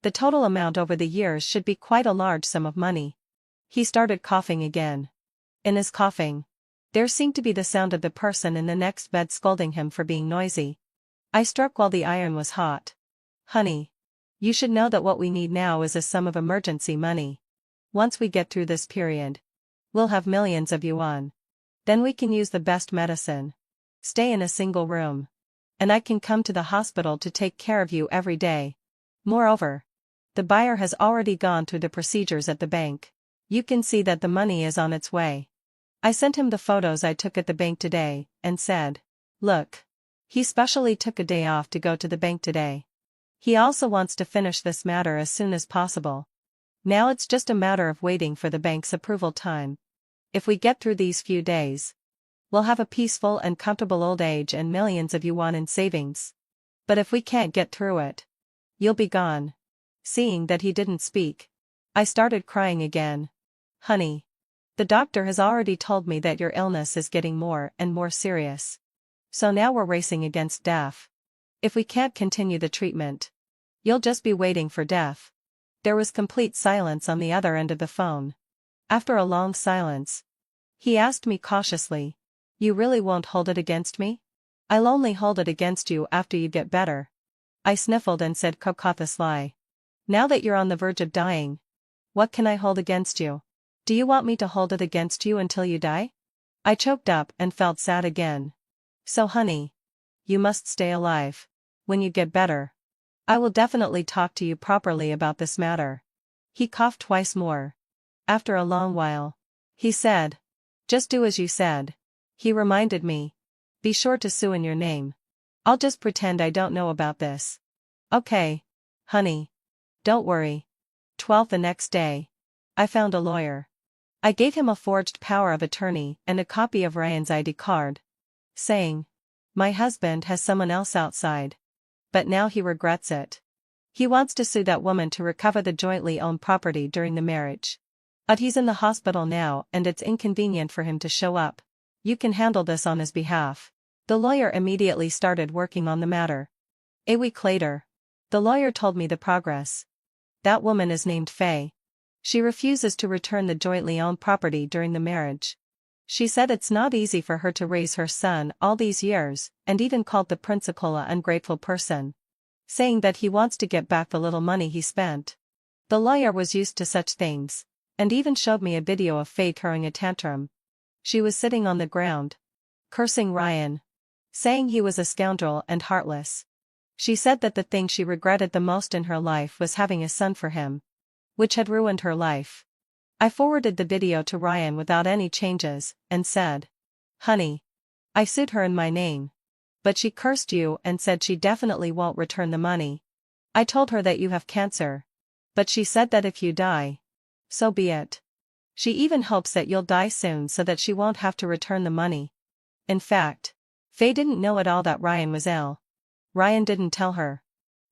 The total amount over the years should be quite a large sum of money." He started coughing again. In his coughing, there seemed to be the sound of the person in the next bed scolding him for being noisy. I struck while the iron was hot. "Honey. You should know that what we need now is a sum of emergency money. Once we get through this period, we'll have millions of yuan. Then we can use the best medicine. Stay in a single room. And I can come to the hospital to take care of you every day. Moreover, the buyer has already gone through the procedures at the bank. You can see that the money is on its way." I sent him the photos I took at the bank today, and said, "Look. He specially took a day off to go to the bank today. He also wants to finish this matter as soon as possible. Now it's just a matter of waiting for the bank's approval time. If we get through these few days, we'll have a peaceful and comfortable old age and millions of yuan in savings. But if we can't get through it, you'll be gone." Seeing that he didn't speak, I started crying again. "Honey. The doctor has already told me that your illness is getting more and more serious. So now we're racing against death. If we can't continue the treatment, you'll just be waiting for death." There was complete silence on the other end of the phone. After a long silence, he asked me cautiously, "You really won't hold it against me?" "I'll only hold it against you after you get better." I sniffled and said cautiously, "Now that you're on the verge of dying, what can I hold against you? Do you want me to hold it against you until you die?" I choked up and felt sad again. "So honey, you must stay alive. When you get better, I will definitely talk to you properly about this matter." He coughed twice more. After a long while, he said, "Just do as you said." He reminded me, "Be sure to sue in your name." "I'll just pretend I don't know about this." "Okay. Honey. Don't worry." 12th. The next day, I found a lawyer. I gave him a forged power of attorney and a copy of Ryan's ID card, saying, "My husband has someone else outside. But now he regrets it. He wants to sue that woman to recover the jointly owned property during the marriage. But he's in the hospital now and it's inconvenient for him to show up. You can handle this on his behalf." The lawyer immediately started working on the matter. A week later, the lawyer told me the progress. "That woman is named Faye. She refuses to return the jointly owned property during the marriage. She said it's not easy for her to raise her son all these years, and even called the principal an ungrateful person, saying that he wants to get back the little money he spent." The lawyer was used to such things, and even showed me a video of Faye throwing a tantrum. She was sitting on the ground, cursing Ryan, saying he was a scoundrel and heartless. She said that the thing she regretted the most in her life was having a son for him, which had ruined her life. I forwarded the video to Ryan without any changes, and said, "Honey. I sued her in my name. But she cursed you and said she definitely won't return the money. I told her that you have cancer. But she said that if you die, so be it. She even hopes that you'll die soon so that she won't have to return the money." In fact, Faye didn't know at all that Ryan was ill. Ryan didn't tell her.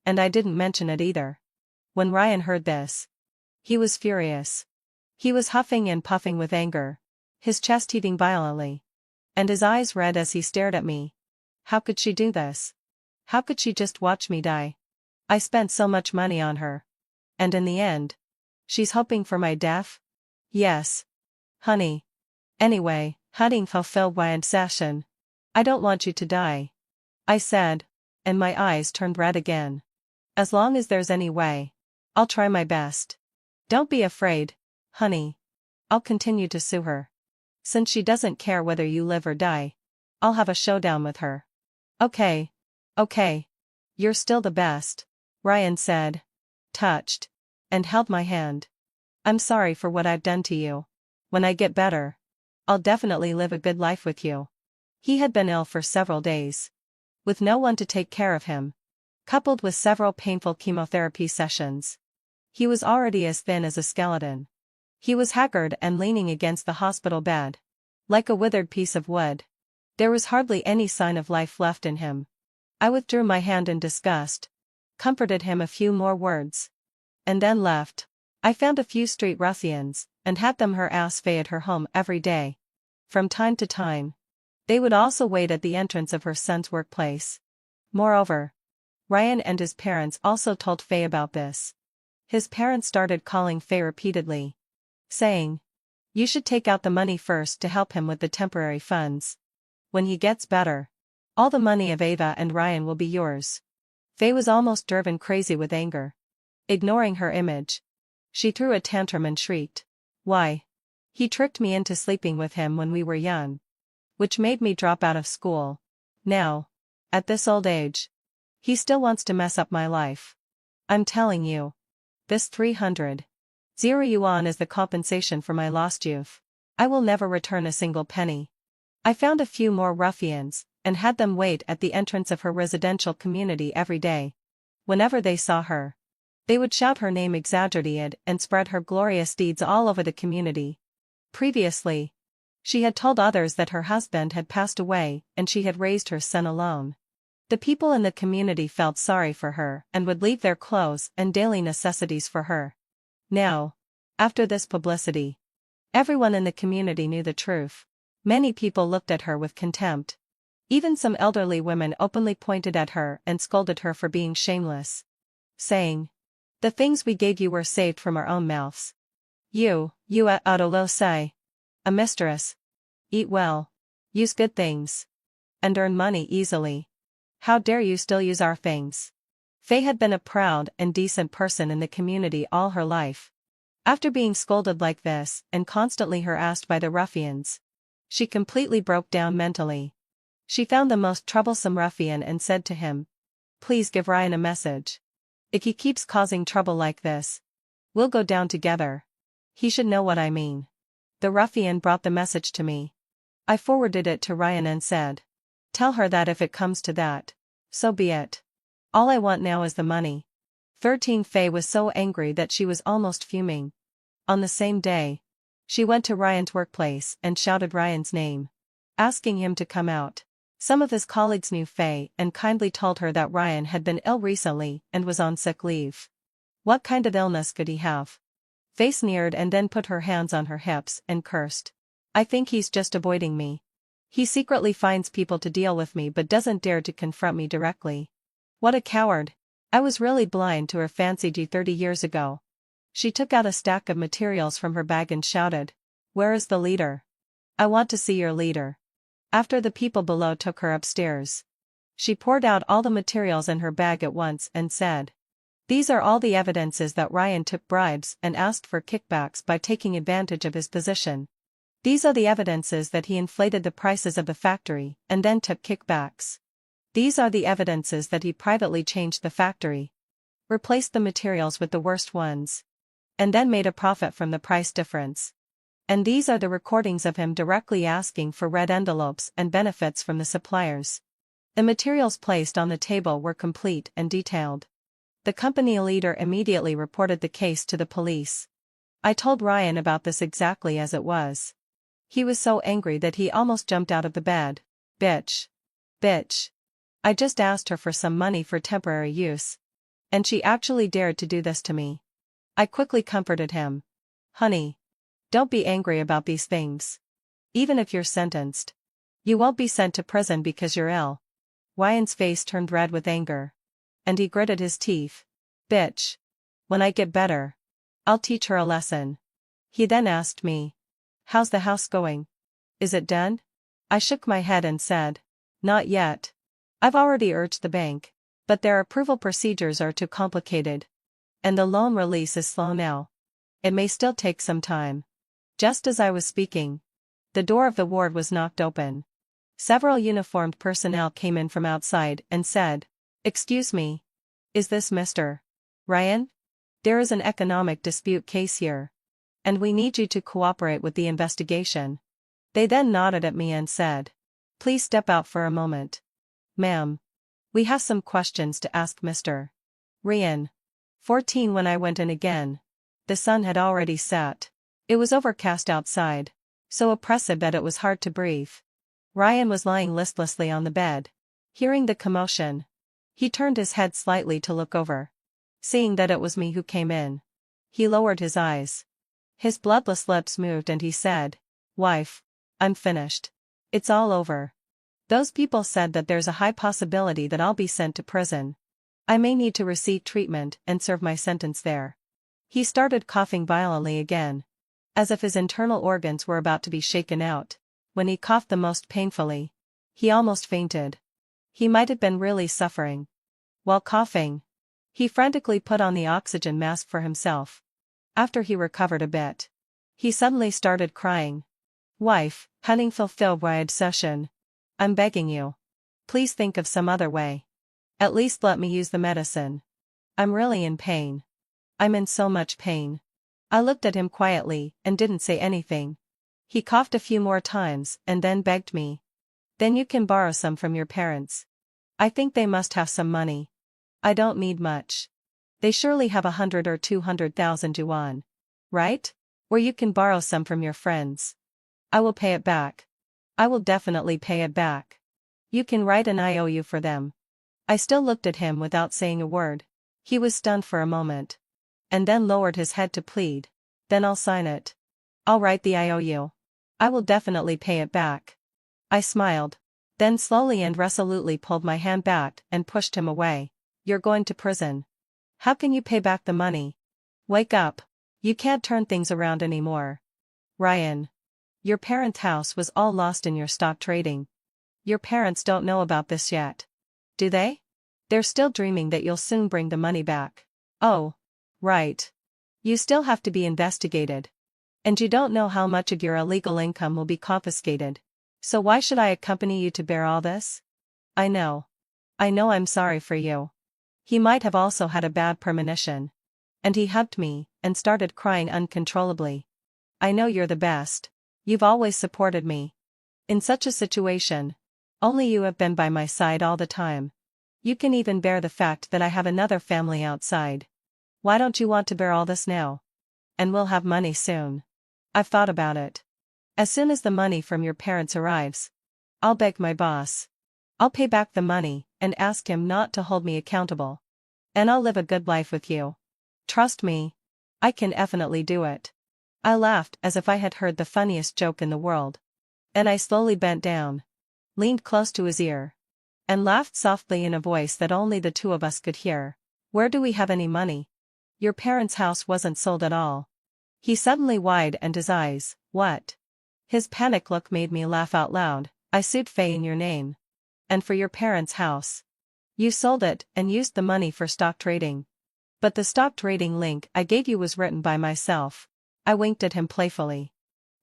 And I didn't mention it either. When Ryan heard this, he was furious. He was huffing and puffing with anger, his chest heaving violently, and his eyes red as he stared at me. How could she do this? How could she just watch me die? I spent so much money on her. And in the end, she's hoping for my death? Yes. Honey. Anyway, hading fulfilled my session. I don't want you to die. I said, and my eyes turned red again. As long as there's any way, I'll try my best. Don't be afraid, honey. I'll continue to sue her. Since she doesn't care whether you live or die, I'll have a showdown with her. Okay. Okay. You're still the best, Ryan said, touched, and held my hand. I'm sorry for what I've done to you. When I get better, I'll definitely live a good life with you. He had been ill for several days, with no one to take care of him, coupled with several painful chemotherapy sessions. He was already as thin as a skeleton. He was haggard and leaning against the hospital bed, like a withered piece of wood. There was hardly any sign of life left in him. I withdrew my hand in disgust, comforted him a few more words, and then left. I found a few street ruffians, and had them harass Faye at her home every day. From time to time, they would also wait at the entrance of her son's workplace. Moreover, Ryan and his parents also told Faye about this. His parents started calling Faye repeatedly, saying, "You should take out the money first to help him with the temporary funds. When he gets better, all the money of Ava and Ryan will be yours." Faye was almost driven crazy with anger. Ignoring her image, she threw a tantrum and shrieked, "Why? He tricked me into sleeping with him when we were young, which made me drop out of school. Now, at this old age, he still wants to mess up my life. I'm telling you, this 300 yuan is the compensation for my lost youth. I will never return a single penny." I found a few more ruffians, and had them wait at the entrance of her residential community every day. Whenever they saw her, they would shout her name exaggerated and spread her glorious deeds all over the community. Previously, she had told others that her husband had passed away and she had raised her son alone. The people in the community felt sorry for her and would leave their clothes and daily necessities for her. Now, after this publicity, everyone in the community knew the truth. Many people looked at her with contempt. Even some elderly women openly pointed at her and scolded her for being shameless, saying, "The things we gave you were saved from our own mouths. You ought say, a mistress. Eat well, use good things, and earn money easily. How dare you still use our things?" Faye had been a proud and decent person in the community all her life. After being scolded like this and constantly harassed by the ruffians, she completely broke down mentally. She found the most troublesome ruffian and said to him, "Please give Ryan a message. If he keeps causing trouble like this, we'll go down together. He should know what I mean." The ruffian brought the message to me. I forwarded it to Ryan and said, "Tell her that if it comes to that, so be it. All I want now is the money." 13 Faye was so angry that she was almost fuming. On the same day, she went to Ryan's workplace and shouted Ryan's name, asking him to come out. Some of his colleagues knew Faye and kindly told her that Ryan had been ill recently and was on sick leave. What kind of illness could he have? Faye sneered and then put her hands on her hips and cursed. "I think he's just avoiding me. He secretly finds people to deal with me but doesn't dare to confront me directly. What a coward. I was really blind to her fancy 30 years ago." She took out a stack of materials from her bag and shouted, "Where is the leader? I want to see your leader." After the people below took her upstairs, she poured out all the materials in her bag at once and said, "These are all the evidences that Ryan took bribes and asked for kickbacks by taking advantage of his position. These are the evidences that he inflated the prices of the factory and then took kickbacks. These are the evidences that he privately changed the factory, replaced the materials with the worst ones, and then made a profit from the price difference. And these are the recordings of him directly asking for red envelopes and benefits from the suppliers." The materials placed on the table were complete and detailed. The company leader immediately reported the case to the police. I told Ryan about this exactly as it was. He was so angry that he almost jumped out of the bed. Bitch. Bitch. I just asked her for some money for temporary use, and she actually dared to do this to me. I quickly comforted him. "Honey, don't be angry about these things. Even if you're sentenced, you won't be sent to prison because you're ill." Ryan's face turned red with anger. and he gritted his teeth. Bitch. When I get better, I'll teach her a lesson. He then asked me. How's the house going? Is it done? I shook my head and said. Not yet. I've already urged the bank, but their approval procedures are too complicated. And the loan release is slow now. It may still take some time. Just as I was speaking, the door of the ward was knocked open. Several uniformed personnel came in from outside and said, Excuse me. Is this Mr. Ryan? There is an economic dispute case here, and we need you to cooperate with the investigation. They then nodded at me and said, Please step out for a moment. Ma'am. We have some questions to ask Mr. Ryan. 14 When I went in again, the sun had already set. It was overcast outside, so oppressive that it was hard to breathe. Ryan was lying listlessly on the bed. Hearing the commotion, he turned his head slightly to look over. Seeing that it was me who came in, he lowered his eyes. His bloodless lips moved and he said, Wife, I'm finished. It's all over. Those people said that there's a high possibility that I'll be sent to prison. I may need to receive treatment and serve my sentence there. He started coughing violently again, as if his internal organs were about to be shaken out. When he coughed the most painfully, he almost fainted. He might have been really suffering. While coughing, he frantically put on the oxygen mask for himself. After he recovered a bit, he suddenly started crying. Wife, having fulfilled my obsession, I'm begging you. Please think of some other way. At least let me use the medicine. I'm really in pain. I'm in so much pain. I looked at him quietly and didn't say anything. He coughed a few more times and then begged me. Then you can borrow some from your parents. I think they must have some money. I don't need much. They surely have 100 or 200,000 yuan. Right? Or you can borrow some from your friends. I will pay it back. I will definitely pay it back. You can write an IOU for them. I still looked at him without saying a word. He was stunned for a moment, and then lowered his head to plead. Then I'll sign it. I'll write the IOU. I will definitely pay it back. I smiled, then slowly and resolutely pulled my hand back and pushed him away. You're going to prison. How can you pay back the money? Wake up. You can't turn things around anymore. Ryan. Your parents' house was all lost in your stock trading. Your parents don't know about this yet. Do they? They're still dreaming that you'll soon bring the money back. Oh. Right. You still have to be investigated. And you don't know how much of your illegal income will be confiscated. So why should I accompany you to bear all this? I know. I'm sorry for you. He might have also had a bad premonition. And he hugged me and started crying uncontrollably. I know you're the best. You've always supported me. In such a situation, only you have been by my side all the time. You can even bear the fact that I have another family outside. Why don't you want to bear all this now? And we'll have money soon. I've thought about it. As soon as the money from your parents arrives, I'll beg my boss. I'll pay back the money and ask him not to hold me accountable. And I'll live a good life with you. Trust me. I can definitely do it. I laughed as if I had heard the funniest joke in the world. And I slowly bent down, leaned close to his ear, and laughed softly in a voice that only the two of us could hear. Where do we have any money? Your parents' house wasn't sold at all. He suddenly widened his eyes. What? His panic look made me laugh out loud. I sued Faye in your name. And for your parents' house. You sold it and used the money for stock trading. But the stock trading link I gave you was written by myself. I winked at him playfully.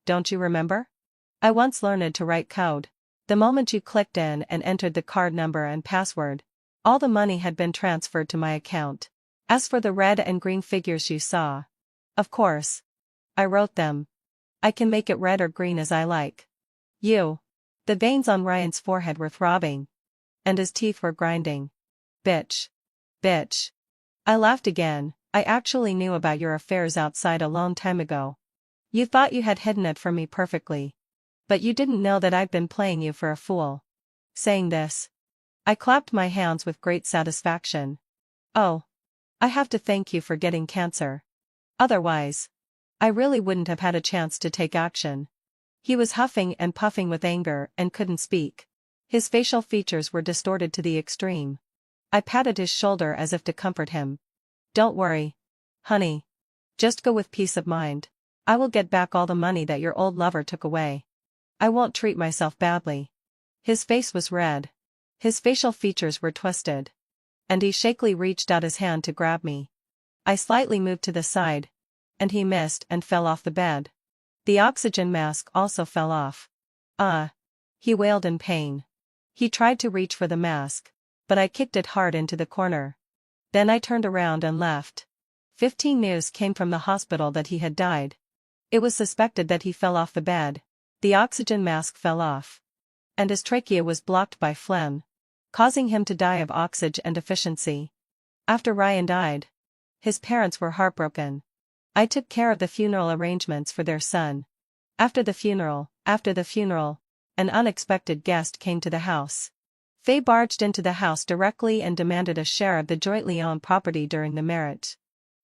Don't you remember? I once learned to write code. The moment you clicked in and entered the card number and password, all the money had been transferred to my account. As for the red and green figures you saw, of course, I wrote them. I can make it red or green as I like. You. The veins on Ryan's forehead were throbbing, and his teeth were grinding. Bitch. Bitch. I laughed again. I actually knew about your affairs outside a long time ago. You thought you had hidden it from me perfectly. But you didn't know that I'd been playing you for a fool. Saying this, I clapped my hands with great satisfaction. Oh. I have to thank you for getting cancer. Otherwise, I really wouldn't have had a chance to take action. He was huffing and puffing with anger and couldn't speak. His facial features were distorted to the extreme. I patted his shoulder as if to comfort him. Don't worry. Honey. Just go with peace of mind. I will get back all the money that your old lover took away. I won't treat myself badly. His face was red. His facial features were twisted. And he shakily reached out his hand to grab me. I slightly moved to the side. And he missed and fell off the bed. The oxygen mask also fell off. He wailed in pain. He tried to reach for the mask, but I kicked it hard into the corner. Then I turned around and left. 15 news came from the hospital that he had died. It was suspected that he fell off the bed. The oxygen mask fell off. And his trachea was blocked by phlegm, causing him to die of oxygen deficiency. After Ryan died, his parents were heartbroken. I took care of the funeral arrangements for their son. After the funeral, an unexpected guest came to the house. Faye barged into the house directly and demanded a share of the jointly owned property during the marriage.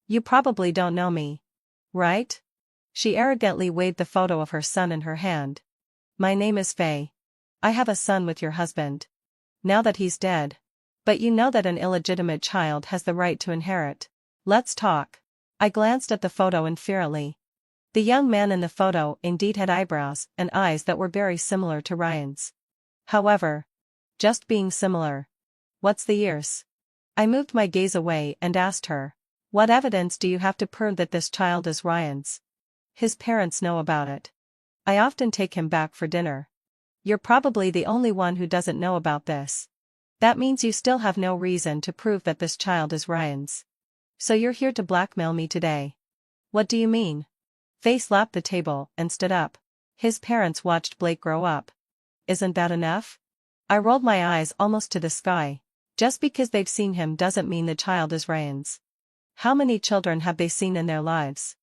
You probably don't know me. Right? She arrogantly waved the photo of her son in her hand. My name is Faye. I have a son with your husband. Now that he's dead. But you know that an illegitimate child has the right to inherit. Let's talk. I glanced at the photo inferiorly. The young man in the photo indeed had eyebrows and eyes that were very similar to Ryan's. However, just being similar. What's the years? I moved my gaze away and asked her. What evidence do you have to prove that this child is Ryan's? His parents know about it. I often take him back for dinner. You're probably the only one who doesn't know about this. That means you still have no reason to prove that this child is Ryan's. So you're here to blackmail me today. What do you mean? Faye slapped the table and stood up. His parents watched Blake grow up. Isn't that enough? I rolled my eyes almost to the sky. Just because they've seen him doesn't mean the child is Ryan's. How many children have they seen in their lives?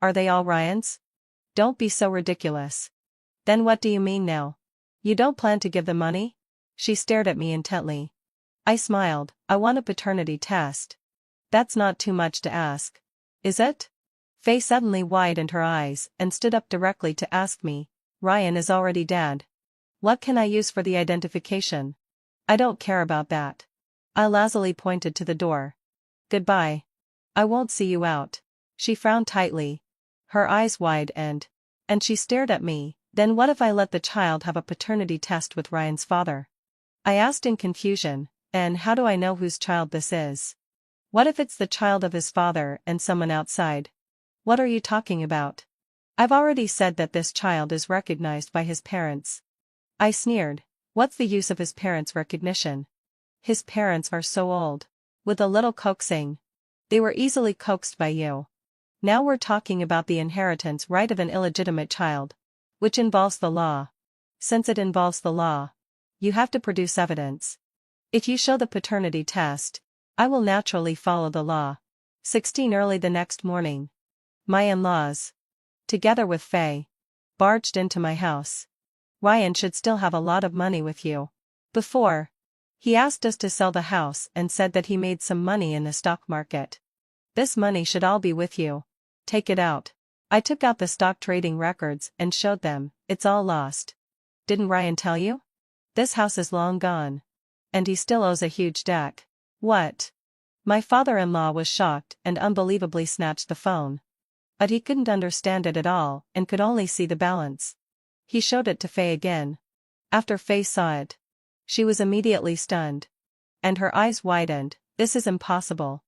Are they all Ryan's? Don't be so ridiculous. Then what do you mean now? You don't plan to give the money? She stared at me intently. I smiled. I want a paternity test. That's not too much to ask. Is it? Faye suddenly widened her eyes and stood up directly to ask me. Ryan is already dead. What can I use for the identification? I don't care about that. I lazily pointed to the door. Goodbye. I won't see you out. She frowned tightly. Her eyes widened, and she stared at me. Then what if I let the child have a paternity test with Ryan's father? I asked in confusion, and how do I know whose child this is? What if it's the child of his father and someone outside? What are you talking about? I've already said that this child is recognized by his parents. I sneered. What's the use of his parents' recognition? His parents are so old. With a little coaxing. They were easily coaxed by you. Now we're talking about the inheritance right of an illegitimate child. Which involves the law. Since it involves the law, you have to produce evidence. If you show the paternity test, I will naturally follow the law. 16 Early the next morning, my in-laws, together with Faye, barged into my house. Ryan should still have a lot of money with you. Before, he asked us to sell the house and said that he made some money in the stock market. This money should all be with you. Take it out. I took out the stock trading records and showed them. It's all lost. Didn't Ryan tell you? This house is long gone. And he still owes a huge debt. What? My father-in-law was shocked and unbelievably snatched the phone. But he couldn't understand it at all and could only see the balance. He showed it to Faye again. After Faye saw it, she was immediately stunned. And her eyes widened. This is impossible.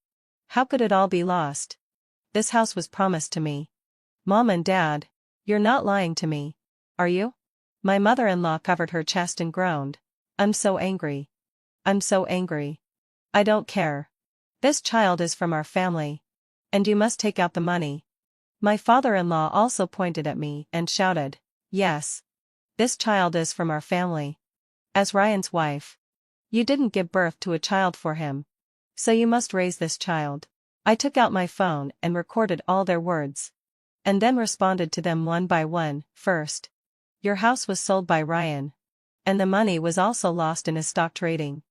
How could it all be lost? This house was promised to me. Mom and Dad, you're not lying to me, are you? My mother-in-law covered her chest and groaned. I'm so angry. I'm so angry. I don't care. This child is from our family. And you must take out the money. My father-in-law also pointed at me and shouted, yes. This child is from our family. As Ryan's wife. You didn't give birth to a child for him. So you must raise this child. I took out my phone and recorded all their words. And then responded to them one by one. First, your house was sold by Ryan. And the money was also lost in his stock trading.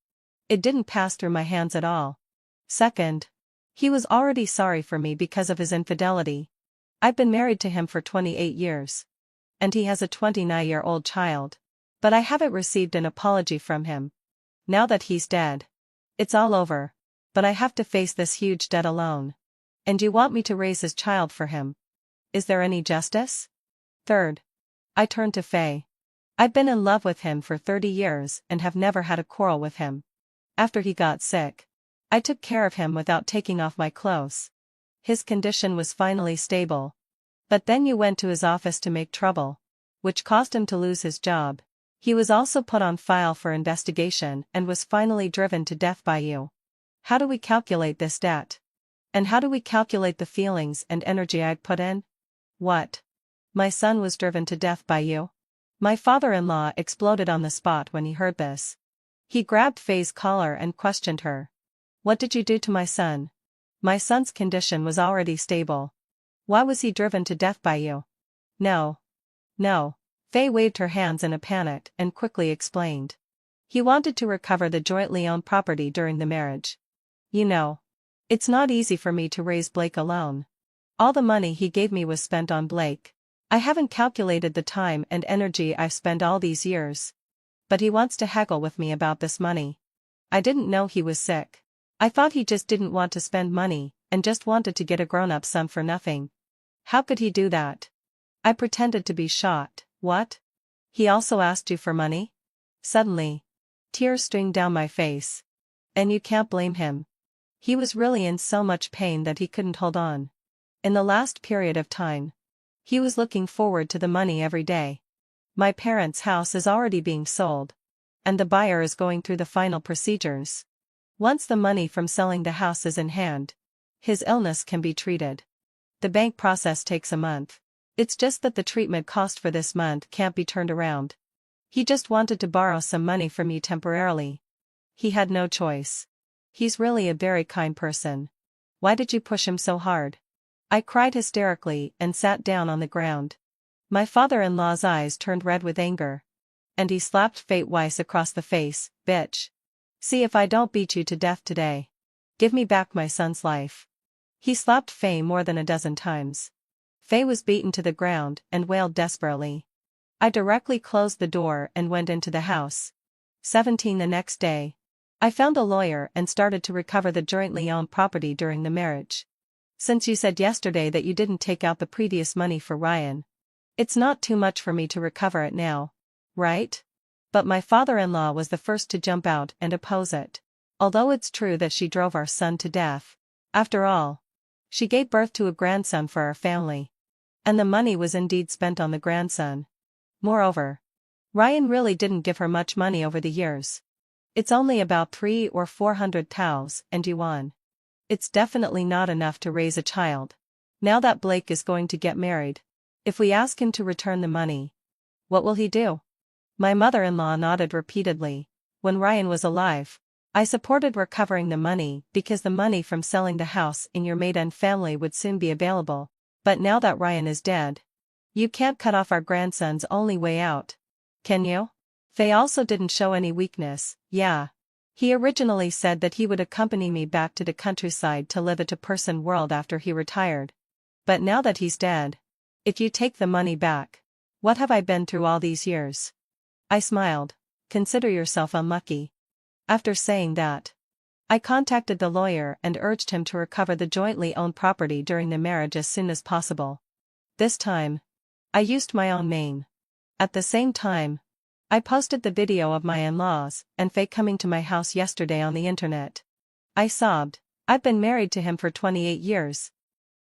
It didn't pass through my hands at all. Second, he was already sorry for me because of his infidelity. I've been married to him for 28 years. And he has a 29-year-old child. But I haven't received an apology from him. Now that he's dead. It's all over. But I have to face this huge debt alone. And you want me to raise his child for him. Is there any justice? Third. I turned to Faye. I've been in love with him for 30 years and have never had a quarrel with him. After he got sick, I took care of him without taking off my clothes. His condition was finally stable. But then you went to his office to make trouble, which caused him to lose his job. He was also put on file for investigation and was finally driven to death by you. How do we calculate this debt? And how do we calculate the feelings and energy I'd put in? What? My son was driven to death by you? My father-in-law exploded on the spot when he heard this. He grabbed Faye's collar and questioned her. What did you do to my son? My son's condition was already stable. Why was he driven to death by you? No. No. Faye waved her hands in a panic and quickly explained. He wanted to recover the jointly owned property during the marriage. You know, it's not easy for me to raise Blake alone. All the money he gave me was spent on Blake. I haven't calculated the time and energy I've spent all these years. But he wants to haggle with me about this money. I didn't know he was sick. I thought he just didn't want to spend money and just wanted to get a grown-up son for nothing. How could he do that? I pretended to be shocked. What? He also asked you for money? Suddenly, tears streamed down my face. And you can't blame him. He was really in so much pain that he couldn't hold on. In the last period of time, he was looking forward to the money every day. My parents' house is already being sold, and the buyer is going through the final procedures. Once the money from selling the house is in hand, his illness can be treated. The bank process takes a month. It's just that the treatment cost for this month can't be turned around. He just wanted to borrow some money from you temporarily. He had no choice. He's really a very kind person. Why did you push him so hard? I cried hysterically and sat down on the ground. My father-in-law's eyes turned red with anger. And he slapped Fate Weiss across the face. Bitch. See if I don't beat you to death today. Give me back my son's life. He slapped Faye more than a dozen times. Faye was beaten to the ground and wailed desperately. I directly closed the door and went into the house. 17 The next day, I found a lawyer and started to recover the jointly owned property during the marriage. Since you said yesterday that you didn't take out the previous money for Ryan, it's not too much for me to recover it now, right? But my father-in-law was the first to jump out and oppose it. Although it's true that she drove our son to death, after all, she gave birth to a grandson for our family. And the money was indeed spent on the grandson. Moreover, Ryan really didn't give her much money over the years. It's only about 300 or 400 cows and yuan. It's definitely not enough to raise a child. Now that Blake is going to get married, if we ask him to return the money, what will he do? My mother-in-law nodded repeatedly. When Ryan was alive, I supported recovering the money because the money from selling the house in your maiden family would soon be available. But now that Ryan is dead, you can't cut off our grandson's only way out. Can you? Faye also didn't show any weakness. Yeah. He originally said that he would accompany me back to the countryside to live a two-person world after he retired. But now that he's dead, if you take the money back, what have I been through all these years? I smiled. Consider yourself unlucky. After saying that, I contacted the lawyer and urged him to recover the jointly owned property during the marriage as soon as possible. This time, I used my own name. At the same time, I posted the video of my in-laws and Faye coming to my house yesterday on the internet. I sobbed. I've been married to him for 28 years.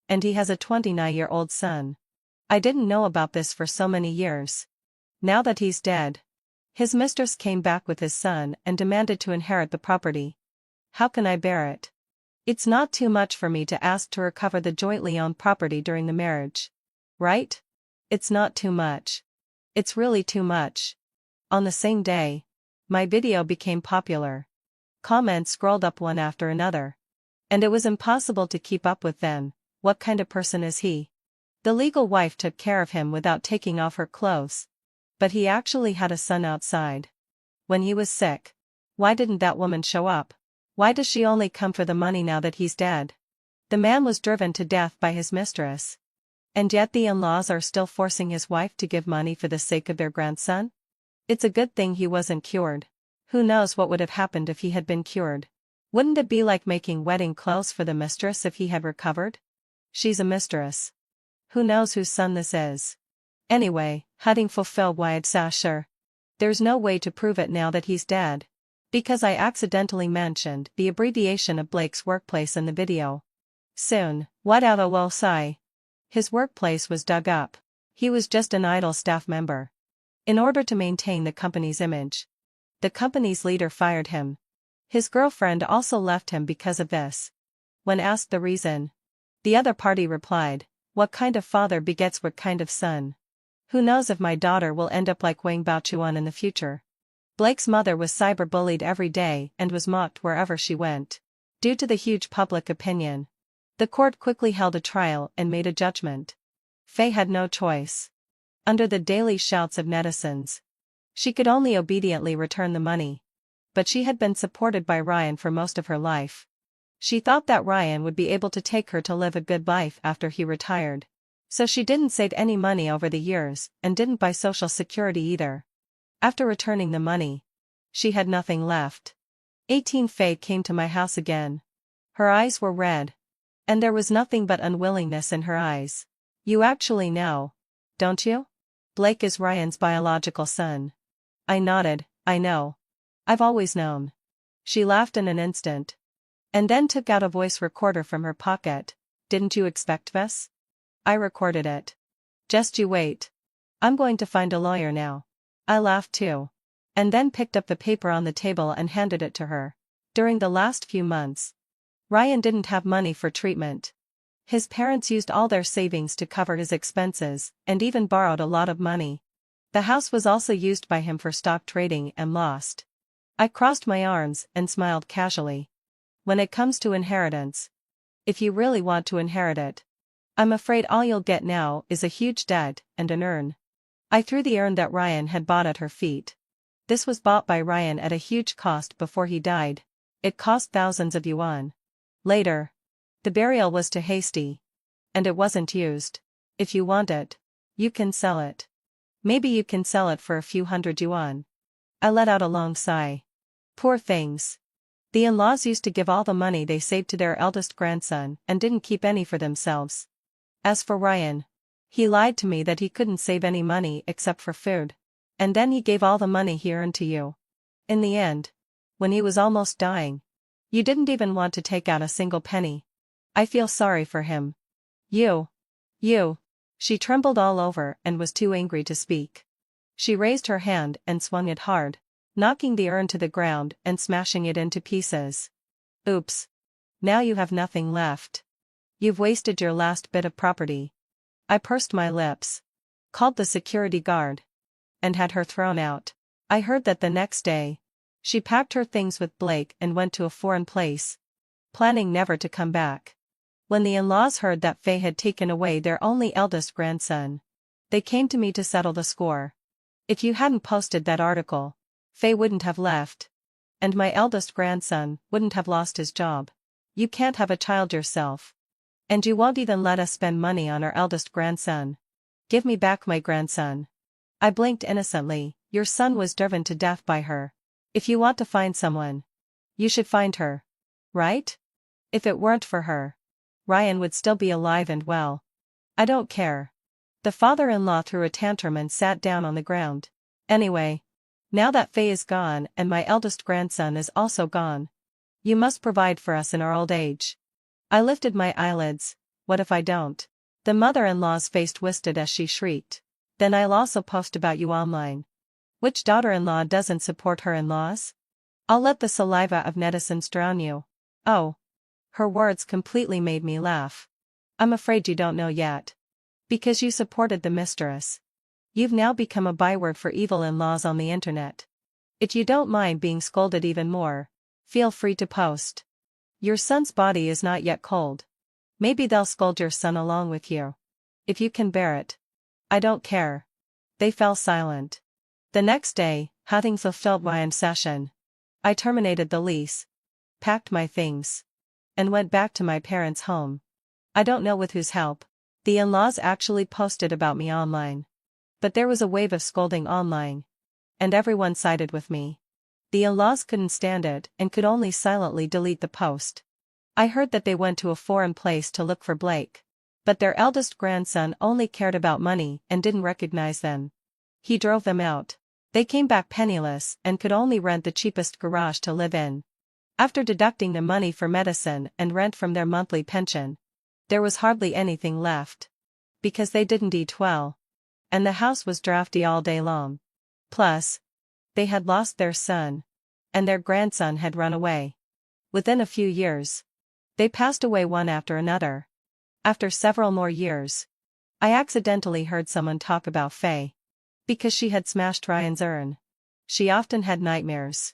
And he has a 29-year-old son. I didn't know about this for so many years. Now that he's dead, his mistress came back with his son and demanded to inherit the property. How can I bear it? It's not too much for me to ask to recover the jointly owned property during the marriage. Right? It's not too much. It's really too much. On the same day, my video became popular. Comments scrolled up one after another. And it was impossible to keep up with them. What kind of person is he? The legal wife took care of him without taking off her clothes. But he actually had a son outside. When he was sick, why didn't that woman show up? Why does she only come for the money now that he's dead? The man was driven to death by his mistress. And yet the in-laws are still forcing his wife to give money for the sake of their grandson? It's a good thing he wasn't cured. Who knows what would have happened if he had been cured? Wouldn't it be like making wedding clothes for the mistress if he had recovered? She's a mistress. Who knows whose son this is? Anyway, having fulfilled what I'd say, sure. There's no way to prove it now that he's dead. Because I accidentally mentioned the abbreviation of Blake's workplace in the video. Soon, what out will say? His workplace was dug up. He was just an idle staff member. In order to maintain the company's image, the company's leader fired him. His girlfriend also left him because of this. When asked the reason, the other party replied, "What kind of father begets what kind of son? Who knows if my daughter will end up like Wang Baochuan in the future?" Blake's mother was cyberbullied every day and was mocked wherever she went. Due to the huge public opinion, the court quickly held a trial and made a judgment. Faye had no choice. Under the daily shouts of netizens, she could only obediently return the money. But she had been supported by Ryan for most of her life. She thought that Ryan would be able to take her to live a good life after he retired. So she didn't save any money over the years and didn't buy Social Security either. After returning the money, she had nothing left. 18 Faye came to my house again. Her eyes were red. And there was nothing but unwillingness in her eyes. "You actually know, don't you? Blake is Ryan's biological son." I nodded. "I know. I've always known." She laughed in an instant. And then took out a voice recorder from her pocket. "Didn't you expect this?" I recorded it. "Just you wait. I'm going to find a lawyer now." I laughed too. And then picked up the paper on the table and handed it to her. During the last few months, Ryan didn't have money for treatment. His parents used all their savings to cover his expenses, and even borrowed a lot of money. The house was also used by him for stock trading and lost. I crossed my arms and smiled casually. "When it comes to inheritance, if you really want to inherit it, I'm afraid all you'll get now is a huge debt and an urn." I threw the urn that Ryan had bought at her feet. This was bought by Ryan at a huge cost before he died. It cost thousands of yuan. Later, the burial was too hasty. And it wasn't used. "If you want it, you can sell it. Maybe you can sell it for a few hundred yuan." I let out a long sigh. Poor things. The in-laws used to give all the money they saved to their eldest grandson and didn't keep any for themselves. As for Ryan, he lied to me that he couldn't save any money except for food. And then he gave all the money he earned to you. In the end, when he was almost dying, you didn't even want to take out a single penny. I feel sorry for him. You. She trembled all over and was too angry to speak. She raised her hand and swung it hard, knocking the urn to the ground and smashing it into pieces. "Oops. Now you have nothing left. You've wasted your last bit of property." I pursed my lips, called the security guard, and had her thrown out. I heard that the next day, she packed her things with Blake and went to a foreign place, planning never to come back. When the in-laws heard that Faye had taken away their only eldest grandson, they came to me to settle the score. "If you hadn't posted that article, Faye wouldn't have left. And my eldest grandson wouldn't have lost his job. You can't have a child yourself. And you won't even let us spend money on our eldest grandson. Give me back my grandson." I blinked innocently. "Your son was driven to death by her. If you want to find someone, you should find her. Right? If it weren't for her, Ryan would still be alive and well." "I don't care." The father-in-law threw a tantrum and sat down on the ground. "Anyway, now that Faye is gone and my eldest grandson is also gone, you must provide for us in our old age." I lifted my eyelids. "What if I don't?" The mother-in-law's face twisted as she shrieked. "Then I'll also post about you online. Which daughter-in-law doesn't support her in-laws? I'll let the saliva of netizens drown you." "Oh." Her words completely made me laugh. "I'm afraid you don't know yet. Because you supported the mistress, you've now become a byword for evil in-laws on the internet. If you don't mind being scolded even more, feel free to post. Your son's body is not yet cold. Maybe they'll scold your son along with you. If you can bear it." "I don't care." They fell silent. The next day, having fulfilled my session, I terminated the lease, packed my things, and went back to my parents' home. I don't know with whose help. The in-laws actually posted about me online. But there was a wave of scolding online. And everyone sided with me. The in-laws couldn't stand it and could only silently delete the post. I heard that they went to a foreign place to look for Blake. But their eldest grandson only cared about money and didn't recognize them. He drove them out. They came back penniless and could only rent the cheapest garage to live in. After deducting the money for medicine and rent from their monthly pension, there was hardly anything left. Because they didn't eat well. And the house was drafty all day long. Plus, they had lost their son. And their grandson had run away. Within a few years, they passed away one after another. After several more years, I accidentally heard someone talk about Faye. Because she had smashed Ryan's urn. She often had nightmares.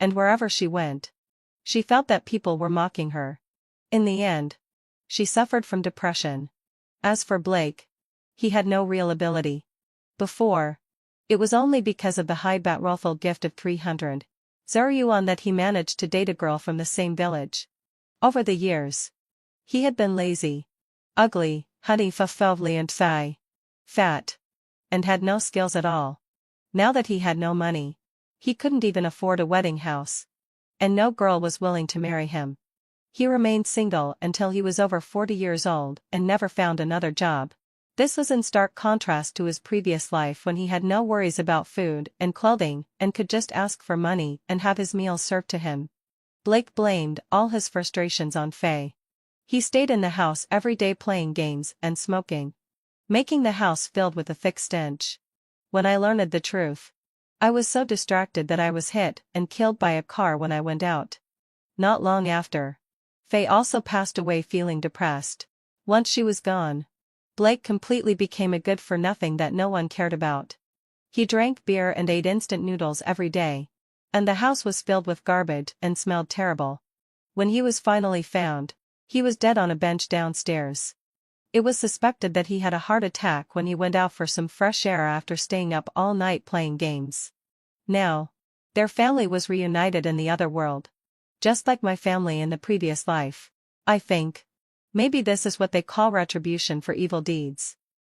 And wherever she went, she felt that people were mocking her. In the end, she suffered from depression. As for Blake, he had no real ability. Before, it was only because of the high betrothal gift of 300 Zuryuan that he managed to date a girl from the same village. Over the years, he had been lazy, ugly, honey-fufovly and fat, and had no skills at all. Now that he had no money, he couldn't even afford a wedding house. And no girl was willing to marry him. He remained single until he was over 40 years old and never found another job. This was in stark contrast to his previous life when he had no worries about food and clothing and could just ask for money and have his meals served to him. Blake blamed all his frustrations on Faye. He stayed in the house every day playing games and smoking, making the house filled with a thick stench. When I learned the truth, I was so distracted that I was hit and killed by a car when I went out. Not long after, Faye also passed away feeling depressed. Once she was gone, Blake completely became a good-for-nothing that no one cared about. He drank beer and ate instant noodles every day, and the house was filled with garbage and smelled terrible. When he was finally found, he was dead on a bench downstairs. It was suspected that he had a heart attack when he went out for some fresh air after staying up all night playing games. Now, their family was reunited in the other world. Just like my family in the previous life. I think. Maybe this is what they call retribution for evil deeds.